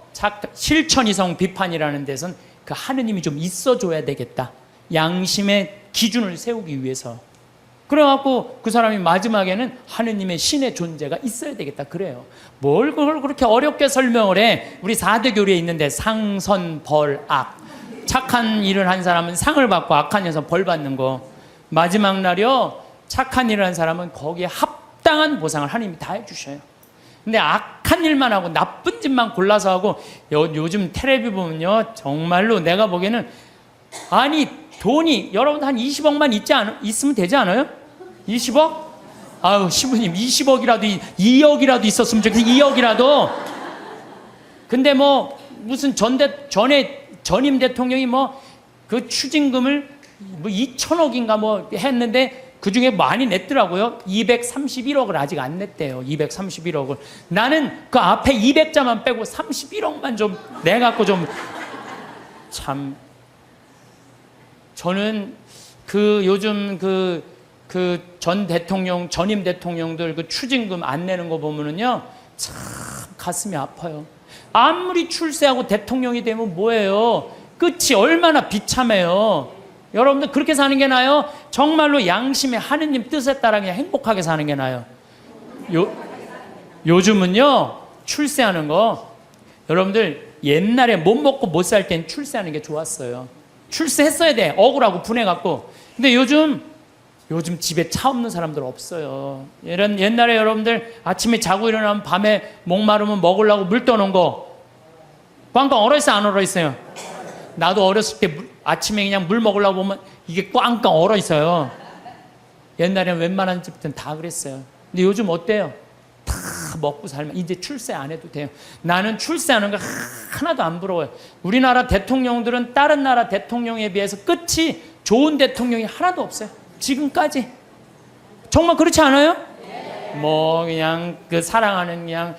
실천이성 비판이라는 데선 그 하느님이 좀 있어줘야 되겠다. 양심의 기준을 세우기 위해서. 그래갖고 그 사람이 마지막에는 하느님의 신의 존재가 있어야 되겠다 그래요. 뭘 그걸 그렇게 어렵게 설명을 해. 우리 4대 교리에 있는데 상, 선, 벌, 악. 착한 일을 한 사람은 상을 받고 악한 일에서 벌 받는 거. 마지막 날이요, 착한 일을 한 사람은 거기에 합당한 보상을 하느님이 다 해주셔요. 근데 악한 일만 하고 나쁜 짓만 골라서 하고, 요즘 텔레비 보면요, 정말로 내가 보기에는, 아니 돈이 여러분 한 20억만 있으면 되지 않아요? 20억? 아유 시부님 20억이라도 2억이라도 있었으면 좋겠어. 2억이라도. 근데 뭐 무슨 전임 대통령이 뭐 그 추징금을 뭐 2천억인가 뭐 했는데 그 중에 많이 냈더라고요. 231억을 아직 안 냈대요. 231억을. 나는 그 앞에 200자만 빼고 31억만 좀 내갖고 좀 참. 저는 요즘 전 대통령, 전임 대통령들 그 추징금 안 내는 거 보면은요, 참 가슴이 아파요. 아무리 출세하고 대통령이 되면 뭐예요? 끝이 얼마나 비참해요. 여러분들 그렇게 사는 게 나아요? 정말로 양심의 하느님 뜻에 따라 그냥 행복하게 사는 게 나아요. 요즘은요, 출세하는 거, 여러분들 옛날에 못 먹고 못 살 땐 출세하는 게 좋았어요. 출세했어야 돼. 억울하고 분해갖고. 근데 요즘 집에 차 없는 사람들 없어요. 옛날에 여러분들 아침에 자고 일어나면 밤에 목마르면 먹으려고 물 떠놓은 거 꽝꽝 얼어있어요? 안 얼어있어요? 나도 어렸을 때 아침에 그냥 물 먹으려고 보면 이게 꽝꽝 얼어있어요. 옛날에는 웬만한 집들은 다 그랬어요. 근데 요즘 어때요? 다 먹고 살면 이제 출세 안 해도 돼요. 나는 출세하는 거 하나도 안 부러워요. 우리나라 대통령들은 다른 나라 대통령에 비해서 끝이 좋은 대통령이 하나도 없어요. 지금까지. 정말 그렇지 않아요? 뭐 그냥 그 사랑하는 그냥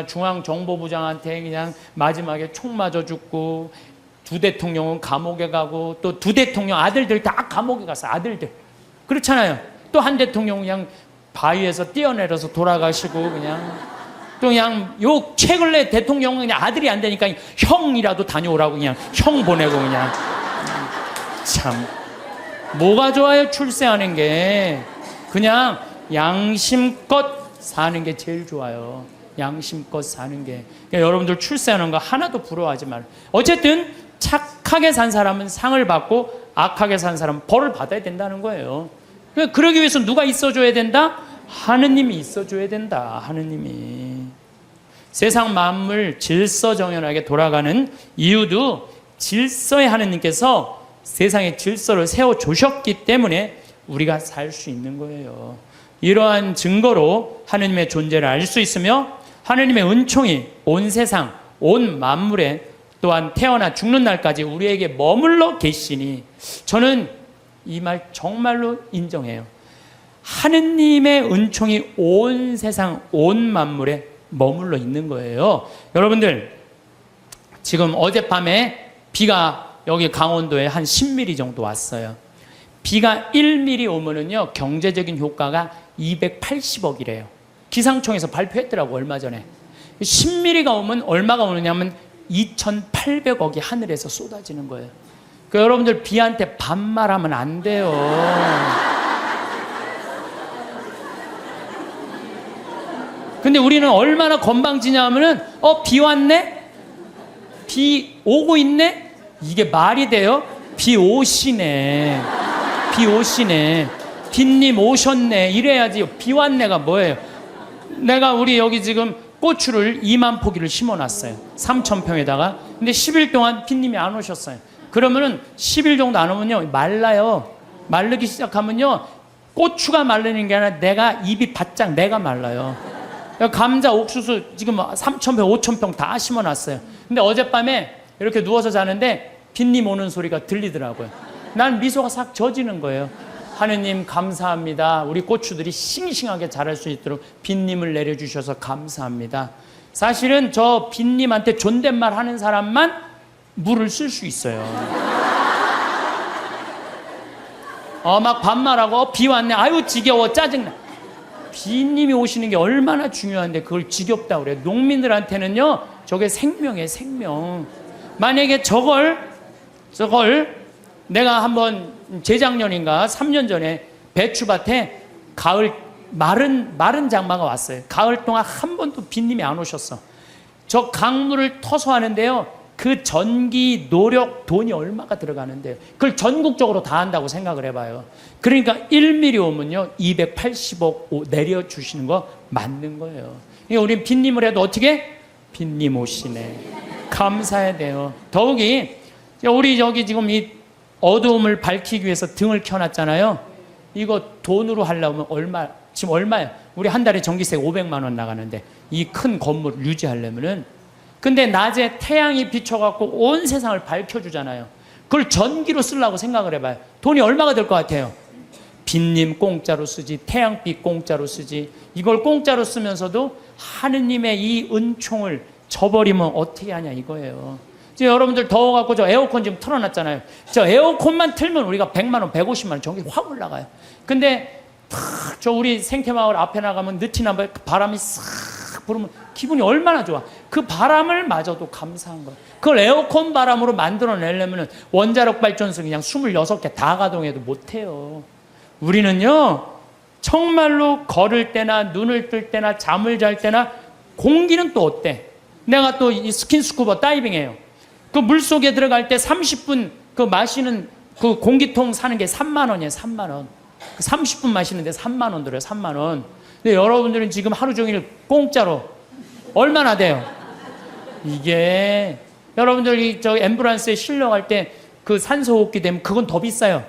중앙정보부장한테 그냥 마지막에 총 맞아 죽고, 두 대통령은 감옥에 가고, 또 두 대통령 아들들 다 감옥에 갔어. 아들들. 그렇잖아요. 또 한 대통령 그냥 바위에서 뛰어내려서 돌아가시고, 그냥 또 그냥 최근에 대통령은 그냥 아들이 안 되니까 형이라도 다녀오라고 그냥 형 보내고 그냥. 참 뭐가 좋아요? 출세하는 게. 그냥 양심껏 사는 게 제일 좋아요. 양심껏 사는 게. 그러니까 여러분들 출세하는 거 하나도 부러워하지 말아요. 어쨌든 착하게 산 사람은 상을 받고 악하게 산 사람은 벌을 받아야 된다는 거예요. 그러기 위해서 누가 있어줘야 된다? 하느님이 있어줘야 된다. 하느님이. 세상 만물 질서정연하게 돌아가는 이유도 질서의 하느님께서 세상의 질서를 세워주셨기 때문에 우리가 살 수 있는 거예요. 이러한 증거로 하느님의 존재를 알 수 있으며, 하느님의 은총이 온 세상, 온 만물에, 또한 태어나 죽는 날까지 우리에게 머물러 계시니, 저는 이 말 정말로 인정해요. 하느님의 은총이 온 세상, 온 만물에 머물러 있는 거예요. 여러분들, 지금 어젯밤에 비가 여기 강원도에 한 10mm 정도 왔어요. 비가 1mm 오면은요, 경제적인 효과가 280억이래요. 기상청에서 발표했더라고, 얼마 전에. 10mm가 오면 얼마가 오느냐면 2,800억이 하늘에서 쏟아지는 거예요. 그 여러분들 비한테 반말하면 안 돼요. 근데 우리는 얼마나 건방지냐 하면은, 비 왔네? 비 오고 있네? 이게 말이 돼요? 비 오시네. 비 오시네. 빗님 오셨네. 이래야지. 비 왔네가 뭐예요? 내가 우리 여기 지금 고추를 2만 포기를 심어놨어요. 3,000평에다가. 근데 10일 동안 빗님이 안 오셨어요. 그러면은 10일 정도 안 오면요, 말라요. 마르기 시작하면요, 고추가 마르는 게 아니라 내가 입이 바짝 내가 말라요. 감자, 옥수수 지금 3,000평, 5,000평 다 심어놨어요. 근데 어젯밤에 이렇게 누워서 자는데 빈님 오는 소리가 들리더라고요. 난 미소가 싹 젖이는 거예요. 하느님 감사합니다. 우리 고추들이 싱싱하게 자랄 수 있도록 빈님을 내려주셔서 감사합니다. 사실은 저 빈님한테 존댓말 하는 사람만 물을 쓸 수 있어요. 막 반말하고 비 왔네. 아유 지겨워 짜증나. 빈님이 오시는 게 얼마나 중요한데 그걸 지겹다 그래. 농민들한테는요 저게 생명이에요, 생명. 만약에 저걸 내가 한번 재작년인가 3년 전에 배추밭에 가을 마른 장마가 왔어요. 가을 동안 한 번도 빈님이 안 오셨어. 저 강물을 터서 하는데요 그 전기, 노력, 돈이 얼마가 들어가는데요. 그걸 전국적으로 다 한다고 생각을 해봐요. 그러니까 1mm 오면요 280억 내려주시는 거 맞는 거예요. 그러니까 우린 빈님을 해도 어떻게? 빈님 오시네. 감사해야 돼요. 더욱이 우리 저기 지금 이 어두움을 밝히기 위해서 등을 켜놨잖아요. 이거 돈으로 하려면 지금 얼마야? 우리 한 달에 전기세 500만 원 나가는데 이 큰 건물을 유지하려면은. 근데 낮에 태양이 비춰갖고 온 세상을 밝혀주잖아요. 그걸 전기로 쓰려고 생각을 해봐요. 돈이 얼마가 될 것 같아요? 빈님 공짜로 쓰지, 태양빛 공짜로 쓰지. 이걸 공짜로 쓰면서도 하느님의 이 은총을 저버리면 어떻게 하냐 이거예요. 지금 여러분들 더워갖고 저 에어컨 지금 틀어놨잖아요. 저 에어컨만 틀면 우리가 100만 원, 150만 원 전기 확 올라가요. 근데 저 우리 생태마을 앞에 나가면 느티나 바람이 싹 불으면 기분이 얼마나 좋아. 그 바람을 마저도 감사한 거예요. 그걸 에어컨 바람으로 만들어내려면 원자력 발전소 그냥 26개 다 가동해도 못해요. 우리는요 정말로 걸을 때나 눈을 뜰 때나 잠을 잘 때나 공기는 또 어때? 내가 또 이 스킨스쿠버 다이빙해요. 그 물속에 들어갈 때 30분 그 마시는 그 공기통 사는 게 3만 원이에요. 3만 원. 30분 마시는데 3만 원 들어요. 3만 원. 근데 여러분들은 지금 하루 종일 공짜로 얼마나 돼요? 이게 여러분들이 저 앰뷸런스에 실려갈 때 그 산소호흡기 되면 그건 더 비싸요.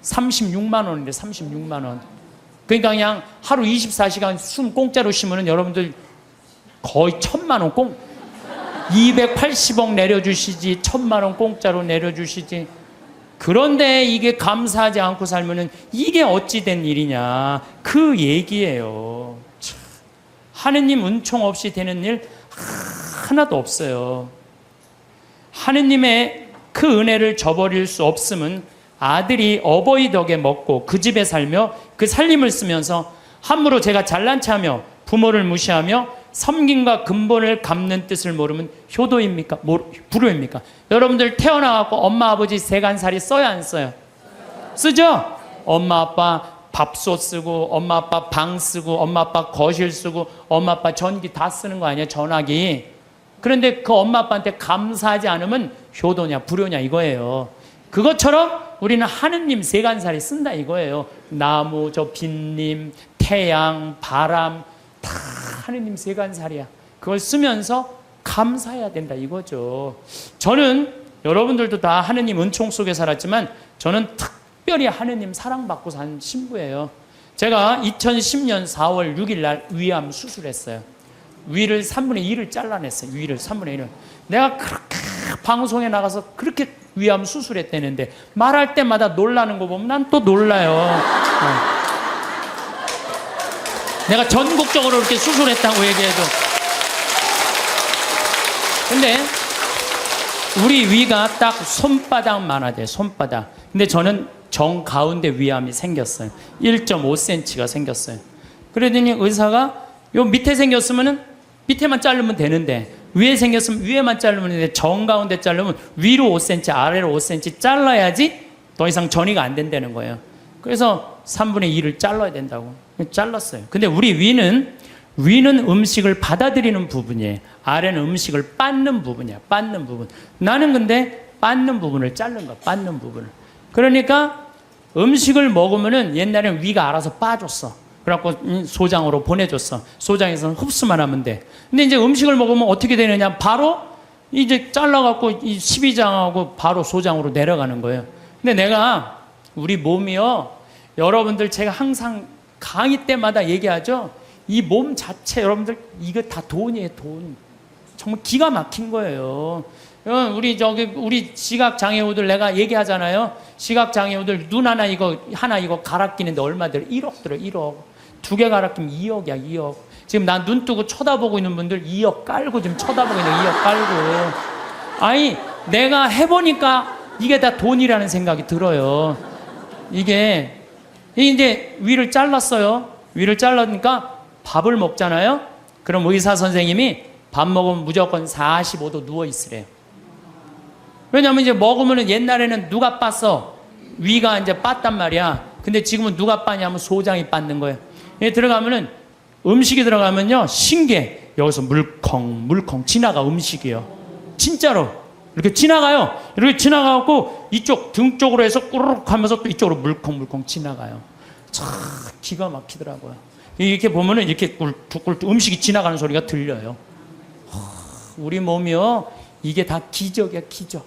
36만 원인데 36만 원. 그러니까 그냥 하루 24시간 숨 공짜로 쉬면은 여러분들 거의 1,000만 원 280억 내려주시지 1,000만 원 공짜로 내려주시지. 그런데 이게 감사하지 않고 살면은 이게 어찌 된 일이냐 그 얘기예요. 참. 하느님 은총 없이 되는 일 하나도 없어요. 하느님의 그 은혜를 저버릴 수 없음은 아들이 어버이 덕에 먹고 그 집에 살며 그 살림을 쓰면서 함부로 제가 잘난 체하며 부모를 무시하며 섬김과 근본을 갚는 뜻을 모르면 효도입니까? 불효입니까? 여러분들 태어나갖고 엄마 아버지 세간살이 써야 안 써요? 쓰죠? 엄마 아빠 밥솥 쓰고 엄마 아빠 방 쓰고 엄마 아빠 거실 쓰고 엄마 아빠 전기 다 쓰는 거 아니에요? 전화기. 그런데 그 엄마 아빠한테 감사하지 않으면 효도냐 불효냐 이거예요. 그것처럼 우리는 하느님 세간살이 쓴다 이거예요. 나무, 저 빈님, 태양, 바람 다 하느님 세간살이야. 그걸 쓰면서 감사해야 된다 이거죠. 저는 여러분들도 다 하느님 은총 속에 살았지만 저는 특별히 하느님 사랑받고 산 신부예요. 제가 2010년 4월 6일 날 위암 수술했어요. 위를 3분의 1을 잘라냈어요. 위를 3분의 1을. 내가 그렇게 방송에 나가서 그렇게 위암 수술했다는데 말할 때마다 놀라는 거 보면 난 또 놀라요. 내가 전국적으로 이렇게 수술했다고 얘기해도. 근데 우리 위가 딱 손바닥만 하대. 손바닥. 근데 저는 정가운데 위암이 생겼어요. 1.5cm가 생겼어요. 그러더니 의사가 요 밑에 생겼으면은 밑에만 자르면 되는데 위에 생겼으면 위에만 자르면 되는데 정가운데 자르면 위로 5cm 아래로 5cm 잘라야지 더 이상 전이가 안 된다는 거예요. 그래서 3분의 2를 잘라야 된다고 잘랐어요. 근데 우리 위는 음식을 받아들이는 부분이에요. 아래는 음식을 빻는 부분이야. 빻는 부분. 나는 근데 빻는 부분을 자른 거야. 빻는 부분을. 그러니까 음식을 먹으면은 옛날에는 위가 알아서 빠졌어. 그래갖고 소장으로 보내줬어. 소장에서는 흡수만 하면 돼. 근데 이제 음식을 먹으면 어떻게 되느냐? 바로 이제 잘라갖고 이 12장하고 바로 소장으로 내려가는 거예요. 근데 내가 우리 몸이요 여러분들 제가 항상 강의 때마다 얘기하죠. 이 몸 자체 여러분들 이거 다 돈이에요, 돈. 정말 기가 막힌 거예요. 우리 시각 장애우들 내가 얘기하잖아요. 시각 장애우들 눈 하나 이거 갈아 끼는데 얼마 들어? 1억 들어, 1억. 2개 갈아 끼면 2억이야, 2억. 지금 난 눈 뜨고 쳐다보고 있는 분들 2억 깔고 지금 쳐다보고 있는 2억 깔고. 아니 내가 해보니까 이게 다 돈이라는 생각이 들어요. 이게 이제 위를 잘랐어요. 위를 잘라니까 밥을 먹잖아요. 그럼 의사 선생님이 밥 먹으면 무조건 45도 누워 있으래요. 왜냐면 이제 먹으면은 옛날에는 누가 빻어? 위가 이제 빻단 말이야. 근데 지금은 누가 빻냐면 소장이 빻는 거예요. 들어가면은 음식이 들어가면요 신기해. 여기서 물컹 지나가 음식이요. 진짜로 이렇게 지나가요. 이렇게 지나가고 이쪽 등 쪽으로 해서 꾸르륵 하면서 또 이쪽으로 물컹 지나가요. 참 기가 막히더라고요. 이렇게 보면은 이렇게 꿀꿀 음식이 지나가는 소리가 들려요. 우리 몸이요 이게 다 기적이야, 기적.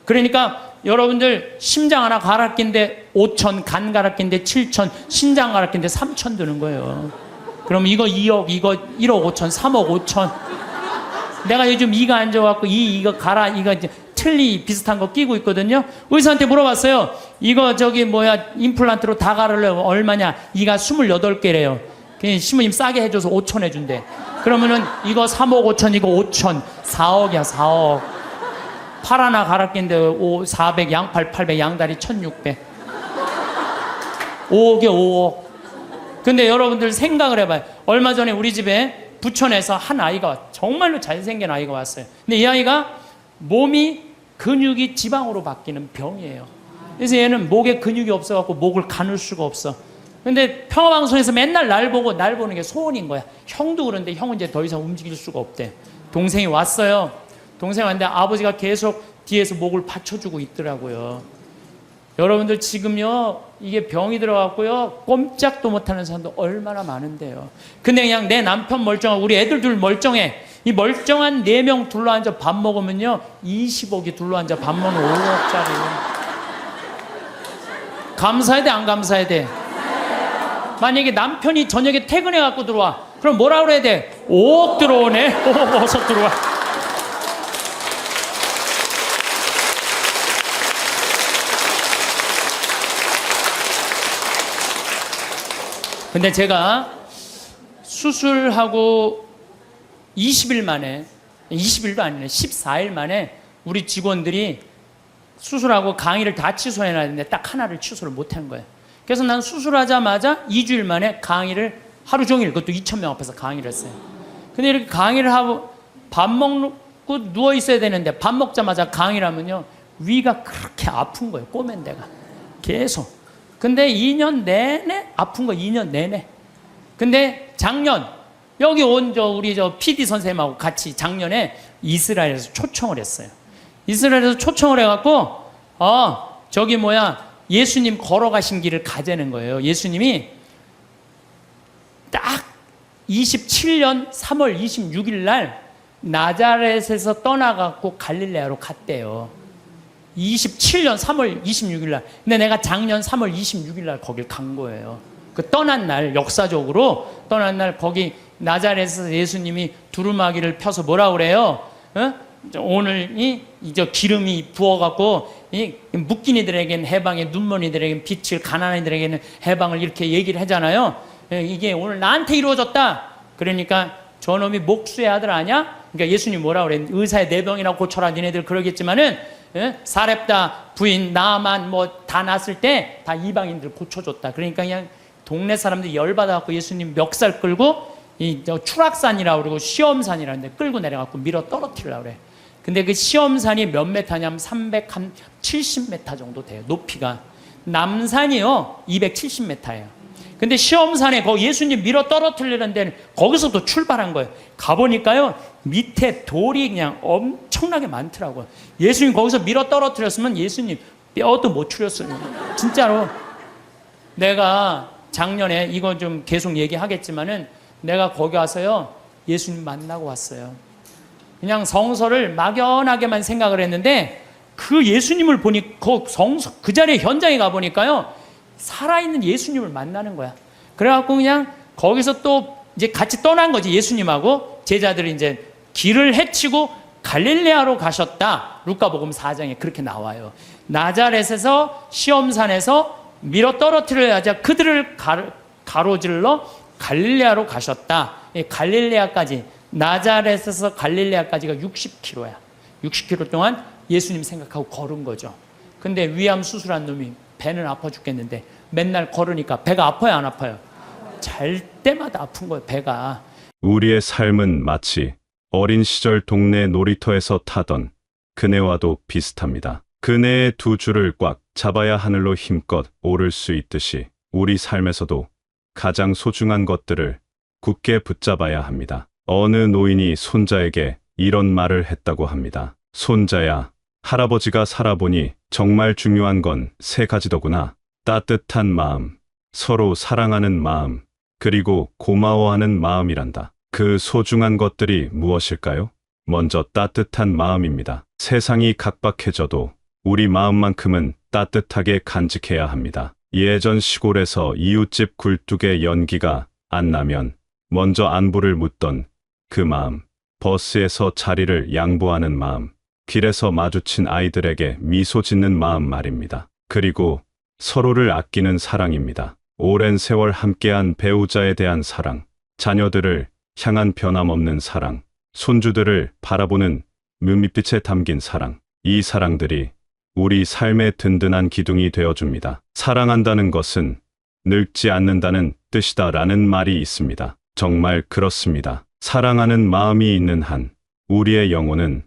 그러니까 여러분들 심장 하나 갈아 낀데 5천, 간 갈아 낀데 7천, 신장 갈아 낀데 3천 드는 거예요. 그럼 이거 2억, 이거 1억 5천, 3억 5천. 내가 요즘 이가 안 좋아갖고 이거 갈아, 이거 이제 틀니 비슷한 거 끼고 있거든요. 의사한테 물어봤어요. 이거 임플란트로 다 갈으려면 얼마냐? 이가 28개래요. 신부님 싸게 해줘서 5천 해준대. 그러면은 이거 3억 5천, 이거 5천, 4억이야, 4억. 팔 하나 갈아 낀데 400, 양팔 800, 양다리 1600. 5억에 5억. 근데 여러분들 생각을 해봐요. 얼마 전에 우리 집에 부천에서 한 아이가 정말로 잘생긴 아이가 왔어요. 근데 이 아이가 몸이 근육이 지방으로 바뀌는 병이에요. 그래서 얘는 목에 근육이 없어갖고 목을 가눌 수가 없어. 근데 평화방송에서 맨날 날 보는 게 소원인 거야. 형도 그런데 형은 이제 더 이상 움직일 수가 없대. 동생이 왔어요. 동생이 왔는데 아버지가 계속 뒤에서 목을 받쳐주고 있더라고요. 여러분들 지금요 이게 병이 들어갔고요 꼼짝도 못하는 사람도 얼마나 많은데요. 근데 그냥 내 남편 멀쩡하고 우리 애들 둘 멀쩡해. 이 멀쩡한 4명 둘러앉아 밥 먹으면요 20억이 둘러앉아 밥 먹는 5억짜리. 감사해야 돼, 안 감사해야 돼? 만약에 남편이 저녁에 퇴근해 갖고 들어와, 그럼 뭐라 그래야 돼? 5억 들어오네. 5억 어서 들어와. 근데 제가 수술하고 20일 만에, 20일도 아니네, 14일 만에 우리 직원들이 수술하고 강의를 다 취소해놨는데 딱 하나를 취소를 못한 거예요. 그래서 난 수술하자마자 2주일 만에 강의를 하루 종일, 그것도 2,000명 앞에서 강의를 했어요. 근데 이렇게 강의를 하고 밥 먹고 누워 있어야 되는데 밥 먹자마자 강의를 하면요 위가 그렇게 아픈 거예요. 꼬맨 데가 계속. 근데 2년 내내 아픈 거, 2년 내내. 근데 작년 여기 온 우리 PD 선생님하고 같이 작년에 이스라엘에서 초청을 했어요. 이스라엘에서 초청을 해갖고 예수님 걸어가신 길을 가자는 거예요. 예수님이 딱 27년 3월 26일 날 나자렛에서 떠나갖고 갈릴레아로 갔대요. 27년 3월 26일 날. 근데 내가 작년 3월 26일 날 거길 간 거예요. 그 떠난 날, 역사적으로 떠난 날 거기 나자렛에서 예수님이 두루마기를 펴서 뭐라 그래요? 오늘 이제 기름이 부어갖고 묶인 이들에게는 해방의, 눈먼이들에게는 빛을, 가난한 이들에게는 해방을 이렇게 얘기를 하잖아요. 이게 오늘 나한테 이루어졌다. 그러니까 저놈이 목수의 아들 아냐? 그러니까 예수님 뭐라 그래? 의사의 내 병이나 고쳐라. 니네들 그러겠지만은 사렙다 부인 나만 다 났을 때 다 이방인들 고쳐줬다. 그러니까 그냥 동네 사람들이 열받아갖고 예수님 멱살 끌고 추락산이라고 그러고 시험산이라는데 끌고 내려갖고 밀어 떨어뜨리려고 그래. 근데 그 시험산이 몇 메타냐면 370m 정도 돼요. 높이가. 남산이요 270m예요. 근데 시험산에 거기 예수님 밀어 떨어뜨리는 데는 거기서도 출발한 거예요. 가보니까요 밑에 돌이 그냥 엄청나게 많더라고요. 예수님 거기서 밀어 떨어뜨렸으면 예수님 뼈도 못 추렸어요. 진짜로. 내가 작년에 이건 좀 계속 얘기하겠지만은 내가 거기 와서요 예수님 만나고 왔어요. 그냥 성서를 막연하게만 생각을 했는데 그 예수님을 보니 그 자리에 현장에 가보니까요 살아있는 예수님을 만나는 거야. 그래갖고 그냥 거기서 또 이제 같이 떠난 거지. 예수님하고 제자들이 이제 길을 헤치고 갈릴레아로 가셨다. 루카복음 4장에 그렇게 나와요. 나자렛에서 시험산에서 밀어 떨어뜨려야자 그들을 가로질러 갈릴레아로 가셨다. 갈릴레아까지, 나자렛에서 갈릴레아까지가 60km야. 60km 동안 예수님 생각하고 걸은 거죠. 근데 위암 수술한 놈이 배는 아파 죽겠는데 맨날 걸으니까 배가 아파요, 안 아파요? 잘 때마다 아픈 거예요, 배가. 우리의 삶은 마치 어린 시절 동네 놀이터에서 타던 그네와도 비슷합니다. 그네의 두 줄을 꽉 잡아야 하늘로 힘껏 오를 수 있듯이 우리 삶에서도 가장 소중한 것들을 굳게 붙잡아야 합니다. 어느 노인이 손자에게 이런 말을 했다고 합니다. 손자야, 할아버지가 살아보니 정말 중요한 건 세 가지더구나. 따뜻한 마음, 서로 사랑하는 마음, 그리고 고마워하는 마음이란다. 그 소중한 것들이 무엇일까요? 먼저 따뜻한 마음입니다. 세상이 각박해져도 우리 마음만큼은 따뜻하게 간직해야 합니다. 예전 시골에서 이웃집 굴뚝에 연기가 안 나면 먼저 안부를 묻던 그 마음, 버스에서 자리를 양보하는 마음, 길에서 마주친 아이들에게 미소 짓는 마음 말입니다. 그리고 서로를 아끼는 사랑입니다. 오랜 세월 함께한 배우자에 대한 사랑, 자녀들을 향한 변함없는 사랑, 손주들을 바라보는 눈빛에 담긴 사랑. 이 사랑들이 우리 삶의 든든한 기둥이 되어줍니다. 사랑한다는 것은 늙지 않는다는 뜻이다라는 말이 있습니다. 정말 그렇습니다. 사랑하는 마음이 있는 한 우리의 영혼은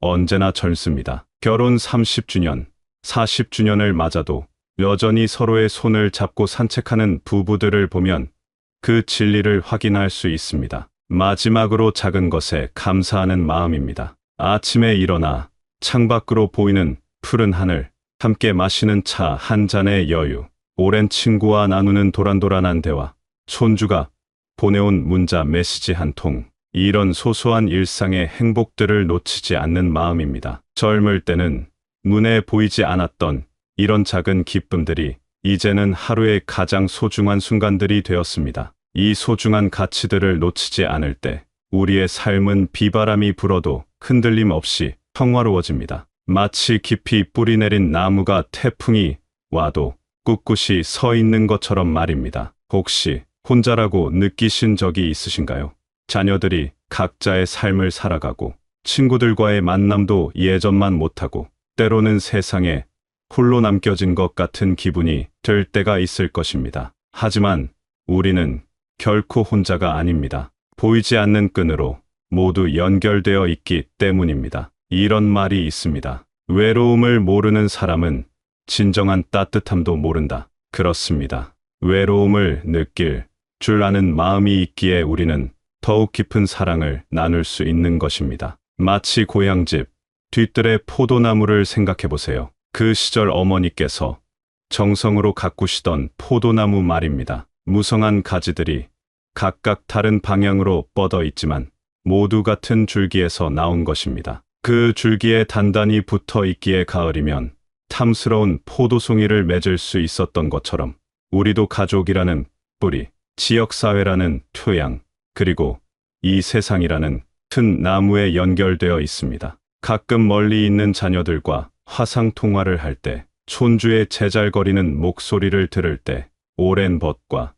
언제나 젊습니다. 결혼 30주년, 40주년을 맞아도 여전히 서로의 손을 잡고 산책하는 부부들을 보면 그 진리를 확인할 수 있습니다. 마지막으로 작은 것에 감사하는 마음입니다. 아침에 일어나 창밖으로 보이는 푸른 하늘, 함께 마시는 차 한 잔의 여유, 오랜 친구와 나누는 도란도란한 대화, 손주가 보내온 문자 메시지 한 통, 이런 소소한 일상의 행복들을 놓치지 않는 마음입니다. 젊을 때는 눈에 보이지 않았던 이런 작은 기쁨들이 이제는 하루의 가장 소중한 순간들이 되었습니다. 이 소중한 가치들을 놓치지 않을 때 우리의 삶은 비바람이 불어도 흔들림 없이 평화로워집니다. 마치 깊이 뿌리 내린 나무가 태풍이 와도 꿋꿋이 서 있는 것처럼 말입니다. 혹시 혼자라고 느끼신 적이 있으신가요? 자녀들이 각자의 삶을 살아가고 친구들과의 만남도 예전만 못하고 때로는 세상에 홀로 남겨진 것 같은 기분이 들 때가 있을 것입니다. 하지만 우리는 결코 혼자가 아닙니다. 보이지 않는 끈으로 모두 연결되어 있기 때문입니다. 이런 말이 있습니다. 외로움을 모르는 사람은 진정한 따뜻함도 모른다. 그렇습니다. 외로움을 느낄 줄 아는 마음이 있기에 우리는 더욱 깊은 사랑을 나눌 수 있는 것입니다. 마치 고향집 뒤뜰의 포도나무를 생각해 보세요. 그 시절 어머니께서 정성으로 가꾸시던 포도나무 말입니다. 무성한 가지들이 각각 다른 방향으로 뻗어 있지만 모두 같은 줄기에서 나온 것입니다. 그 줄기에 단단히 붙어 있기에 가을이면 탐스러운 포도송이를 맺을 수 있었던 것처럼 우리도 가족이라는 뿌리, 지역사회라는 토양, 그리고 이 세상이라는 큰 나무에 연결되어 있습니다. 가끔 멀리 있는 자녀들과 화상통화를 할 때, 손주의 제잘거리는 목소리를 들을 때, 오랜 벗과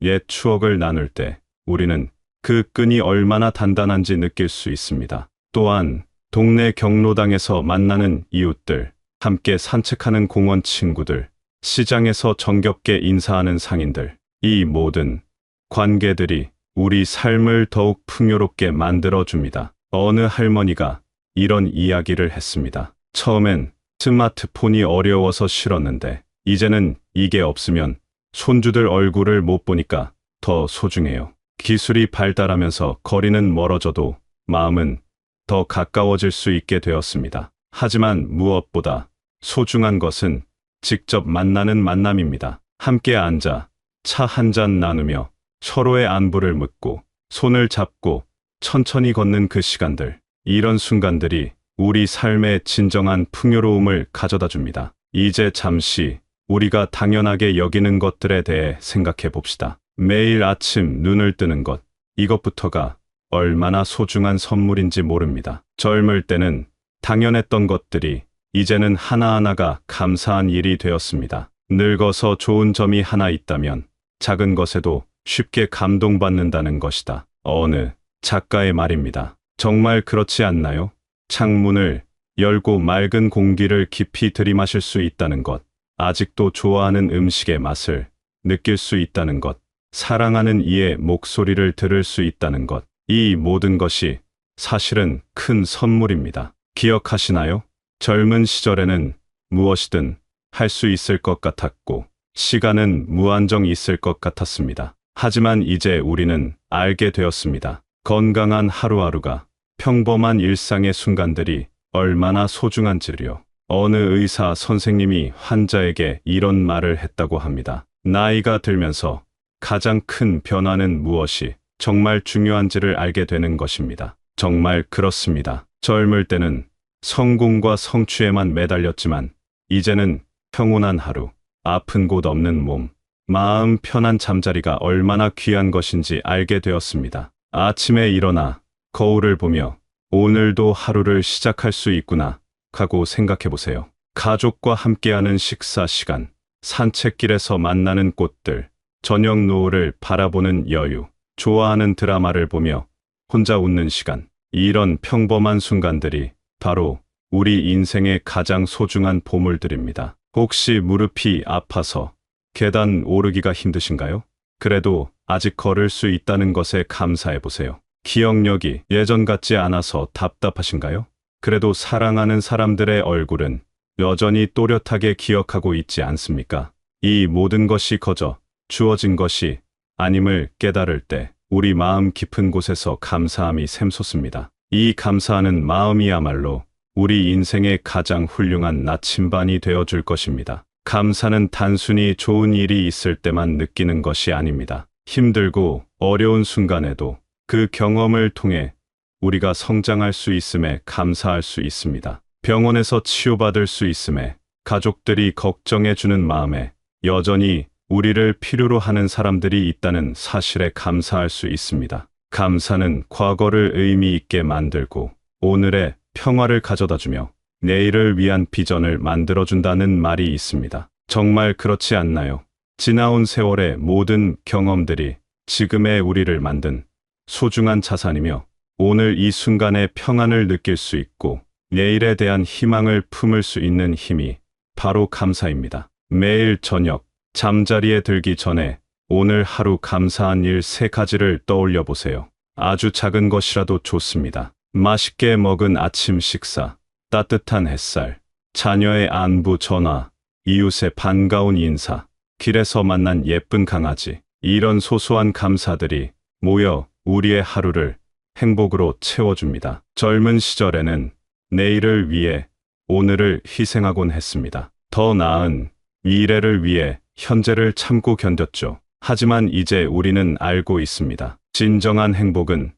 옛 추억을 나눌 때 우리는 그 끈이 얼마나 단단한지 느낄 수 있습니다. 또한 동네 경로당에서 만나는 이웃들, 함께 산책하는 공원 친구들, 시장에서 정겹게 인사하는 상인들, 이 모든 관계들이 우리 삶을 더욱 풍요롭게 만들어줍니다. 어느 할머니가 이런 이야기를 했습니다. 처음엔 스마트폰이 어려워서 싫었는데 이제는 이게 없으면 손주들 얼굴을 못 보니까 더 소중해요. 기술이 발달하면서 거리는 멀어져도 마음은 더 가까워질 수 있게 되었습니다. 하지만 무엇보다 소중한 것은 직접 만나는 만남입니다. 함께 앉아 차 한 잔 나누며 서로의 안부를 묻고 손을 잡고 천천히 걷는 그 시간들, 이런 순간들이 우리 삶의 진정한 풍요로움을 가져다 줍니다. 이제 잠시 우리가 당연하게 여기는 것들에 대해 생각해 봅시다. 매일 아침 눈을 뜨는 것, 이것부터가 얼마나 소중한 선물인지 모릅니다. 젊을 때는 당연했던 것들이 이제는 하나하나가 감사한 일이 되었습니다. 늙어서 좋은 점이 하나 있다면 작은 것에도 쉽게 감동받는다는 것이다. 어느 작가의 말입니다. 정말 그렇지 않나요? 창문을 열고 맑은 공기를 깊이 들이마실 수 있다는 것, 아직도 좋아하는 음식의 맛을 느낄 수 있다는 것, 사랑하는 이의 목소리를 들을 수 있다는 것, 이 모든 것이 사실은 큰 선물입니다. 기억하시나요? 젊은 시절에는 무엇이든 할 수 있을 것 같았고, 시간은 무한정 있을 것 같았습니다. 하지만 이제 우리는 알게 되었습니다. 건강한 하루하루가, 평범한 일상의 순간들이 얼마나 소중한지요. 어느 의사 선생님이 환자에게 이런 말을 했다고 합니다. 나이가 들면서 가장 큰 변화는 무엇이 정말 중요한지를 알게 되는 것입니다. 정말 그렇습니다. 젊을 때는 성공과 성취에만 매달렸지만 이제는 평온한 하루, 아픈 곳 없는 몸, 마음 편한 잠자리가 얼마나 귀한 것인지 알게 되었습니다. 아침에 일어나 거울을 보며 오늘도 하루를 시작할 수 있구나 하고 생각해 보세요. 가족과 함께하는 식사 시간, 산책길에서 만나는 꽃들, 저녁 노을을 바라보는 여유, 좋아하는 드라마를 보며 혼자 웃는 시간, 이런 평범한 순간들이 바로 우리 인생의 가장 소중한 보물들입니다. 혹시 무릎이 아파서 계단 오르기가 힘드신가요? 그래도 아직 걸을 수 있다는 것에 감사해 보세요. 기억력이 예전 같지 않아서 답답하신가요? 그래도 사랑하는 사람들의 얼굴은 여전히 또렷하게 기억하고 있지 않습니까? 이 모든 것이 거저 주어진 것이 아님을 깨달을 때 우리 마음 깊은 곳에서 감사함이 샘솟습니다. 이 감사하는 마음이야말로 우리 인생의 가장 훌륭한 나침반이 되어줄 것입니다. 감사는 단순히 좋은 일이 있을 때만 느끼는 것이 아닙니다. 힘들고 어려운 순간에도 그 경험을 통해 우리가 성장할 수 있음에 감사할 수 있습니다. 병원에서 치료받을 수 있음에, 가족들이 걱정해주는 마음에, 여전히 우리를 필요로 하는 사람들이 있다는 사실에 감사할 수 있습니다. 감사는 과거를 의미 있게 만들고 오늘의 평화를 가져다주며 내일을 위한 비전을 만들어준다는 말이 있습니다. 정말 그렇지 않나요? 지나온 세월의 모든 경험들이 지금의 우리를 만든 소중한 자산이며 오늘 이 순간의 평안을 느낄 수 있고 내일에 대한 희망을 품을 수 있는 힘이 바로 감사입니다. 매일 저녁 잠자리에 들기 전에 오늘 하루 감사한 일 3가지를 떠올려 보세요. 아주 작은 것이라도 좋습니다. 맛있게 먹은 아침 식사, 따뜻한 햇살, 자녀의 안부 전화, 이웃의 반가운 인사, 길에서 만난 예쁜 강아지, 이런 소소한 감사들이 모여 우리의 하루를 행복으로 채워줍니다. 젊은 시절에는 내일을 위해 오늘을 희생하곤 했습니다. 더 나은 미래를 위해 현재를 참고 견뎠죠. 하지만 이제 우리는 알고 있습니다. 진정한 행복은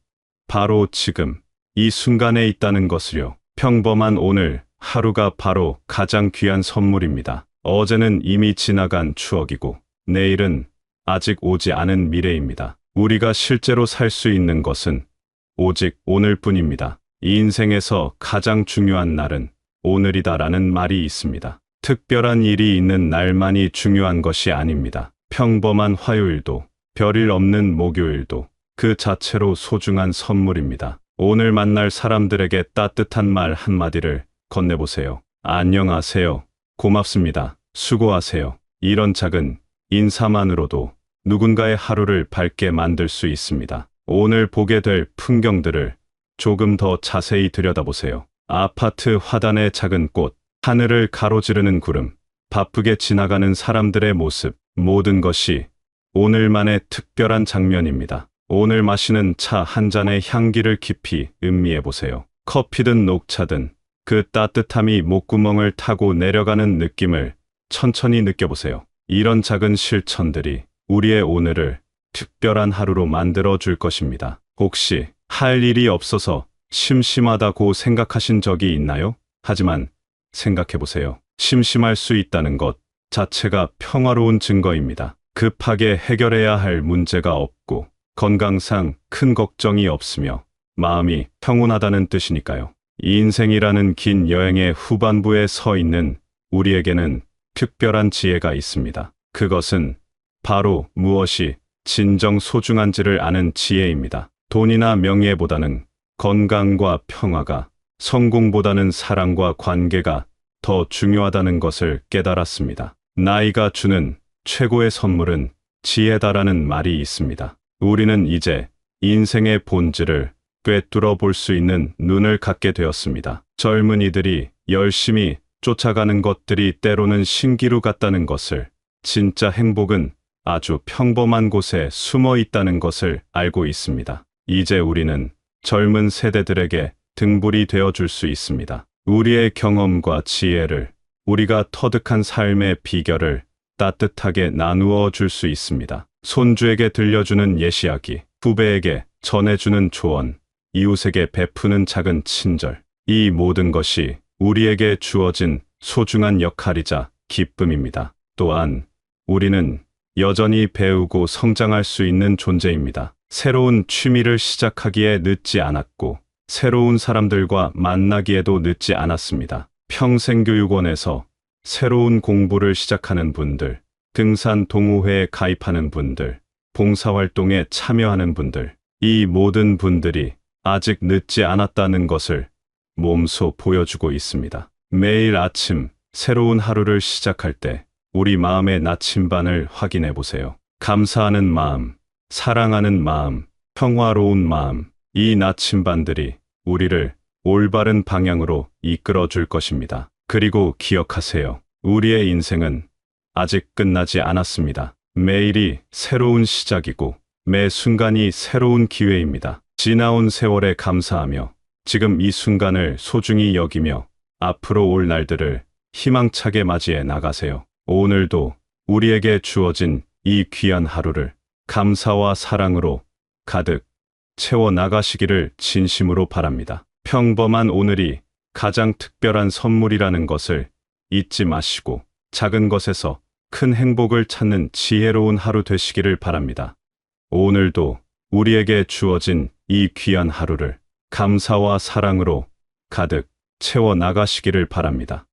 바로 지금 이 순간에 있다는 것을요. 평범한 오늘 하루가 바로 가장 귀한 선물입니다. 어제는 이미 지나간 추억이고 내일은 아직 오지 않은 미래입니다. 우리가 실제로 살 수 있는 것은 오직 오늘뿐입니다. 이 인생에서 가장 중요한 날은 오늘이다라는 말이 있습니다. 특별한 일이 있는 날만이 중요한 것이 아닙니다. 평범한 화요일도 별일 없는 목요일도 그 자체로 소중한 선물입니다. 오늘 만날 사람들에게 따뜻한 말 한마디를 건네보세요. 안녕하세요. 고맙습니다. 수고하세요. 이런 작은 인사만으로도 누군가의 하루를 밝게 만들 수 있습니다. 오늘 보게 될 풍경들을 조금 더 자세히 들여다보세요. 아파트 화단의 작은 꽃, 하늘을 가로지르는 구름, 바쁘게 지나가는 사람들의 모습, 모든 것이 오늘만의 특별한 장면입니다. 오늘 마시는 차 한 잔의 향기를 깊이 음미해 보세요. 커피든 녹차든 그 따뜻함이 목구멍을 타고 내려가는 느낌을 천천히 느껴보세요. 이런 작은 실천들이 우리의 오늘을 특별한 하루로 만들어 줄 것입니다. 혹시 할 일이 없어서 심심하다고 생각하신 적이 있나요? 하지만 생각해 보세요. 심심할 수 있다는 것, 자체가 평화로운 증거입니다. 급하게 해결해야 할 문제가 없고 건강상 큰 걱정이 없으며 마음이 평온하다는 뜻이니까요. 이 인생이라는 긴 여행의 후반부에 서 있는 우리에게는 특별한 지혜가 있습니다. 그것은 바로 무엇이 진정 소중한지를 아는 지혜입니다. 돈이나 명예보다는 건강과 평화가, 성공보다는 사랑과 관계가 더 중요하다는 것을 깨달았습니다. 나이가 주는 최고의 선물은 지혜다라는 말이 있습니다. 우리는 이제 인생의 본질을 꿰뚫어 볼 수 있는 눈을 갖게 되었습니다. 젊은이들이 열심히 쫓아가는 것들이 때로는 신기루 같다는 것을, 진짜 행복은 아주 평범한 곳에 숨어 있다는 것을 알고 있습니다. 이제 우리는 젊은 세대들에게 등불이 되어 줄 수 있습니다. 우리의 경험과 지혜를, 우리가 터득한 삶의 비결을 따뜻하게 나누어 줄 수 있습니다. 손주에게 들려주는 예시이야기, 후배에게 전해주는 조언, 이웃에게 베푸는 작은 친절, 이 모든 것이 우리에게 주어진 소중한 역할이자 기쁨입니다. 또한 우리는 여전히 배우고 성장할 수 있는 존재입니다. 새로운 취미를 시작하기에 늦지 않았고 새로운 사람들과 만나기에도 늦지 않았습니다. 평생교육원에서 새로운 공부를 시작하는 분들, 등산 동호회에 가입하는 분들, 봉사활동에 참여하는 분들, 이 모든 분들이 아직 늦지 않았다는 것을 몸소 보여주고 있습니다. 매일 아침 새로운 하루를 시작할 때 우리 마음의 나침반을 확인해 보세요. 감사하는 마음, 사랑하는 마음, 평화로운 마음, 이 나침반들이 우리를 올바른 방향으로 이끌어 줄 것입니다. 그리고 기억하세요. 우리의 인생은 아직 끝나지 않았습니다. 매일이 새로운 시작이고 매 순간이 새로운 기회입니다. 지나온 세월에 감사하며 지금 이 순간을 소중히 여기며 앞으로 올 날들을 희망차게 맞이해 나가세요. 오늘도 우리에게 주어진 이 귀한 하루를 감사와 사랑으로 가득 채워 나가시기를 진심으로 바랍니다. 평범한 오늘이 가장 특별한 선물이라는 것을 잊지 마시고 작은 것에서 큰 행복을 찾는 지혜로운 하루 되시기를 바랍니다. 오늘도 우리에게 주어진 이 귀한 하루를 감사와 사랑으로 가득 채워 나가시기를 바랍니다.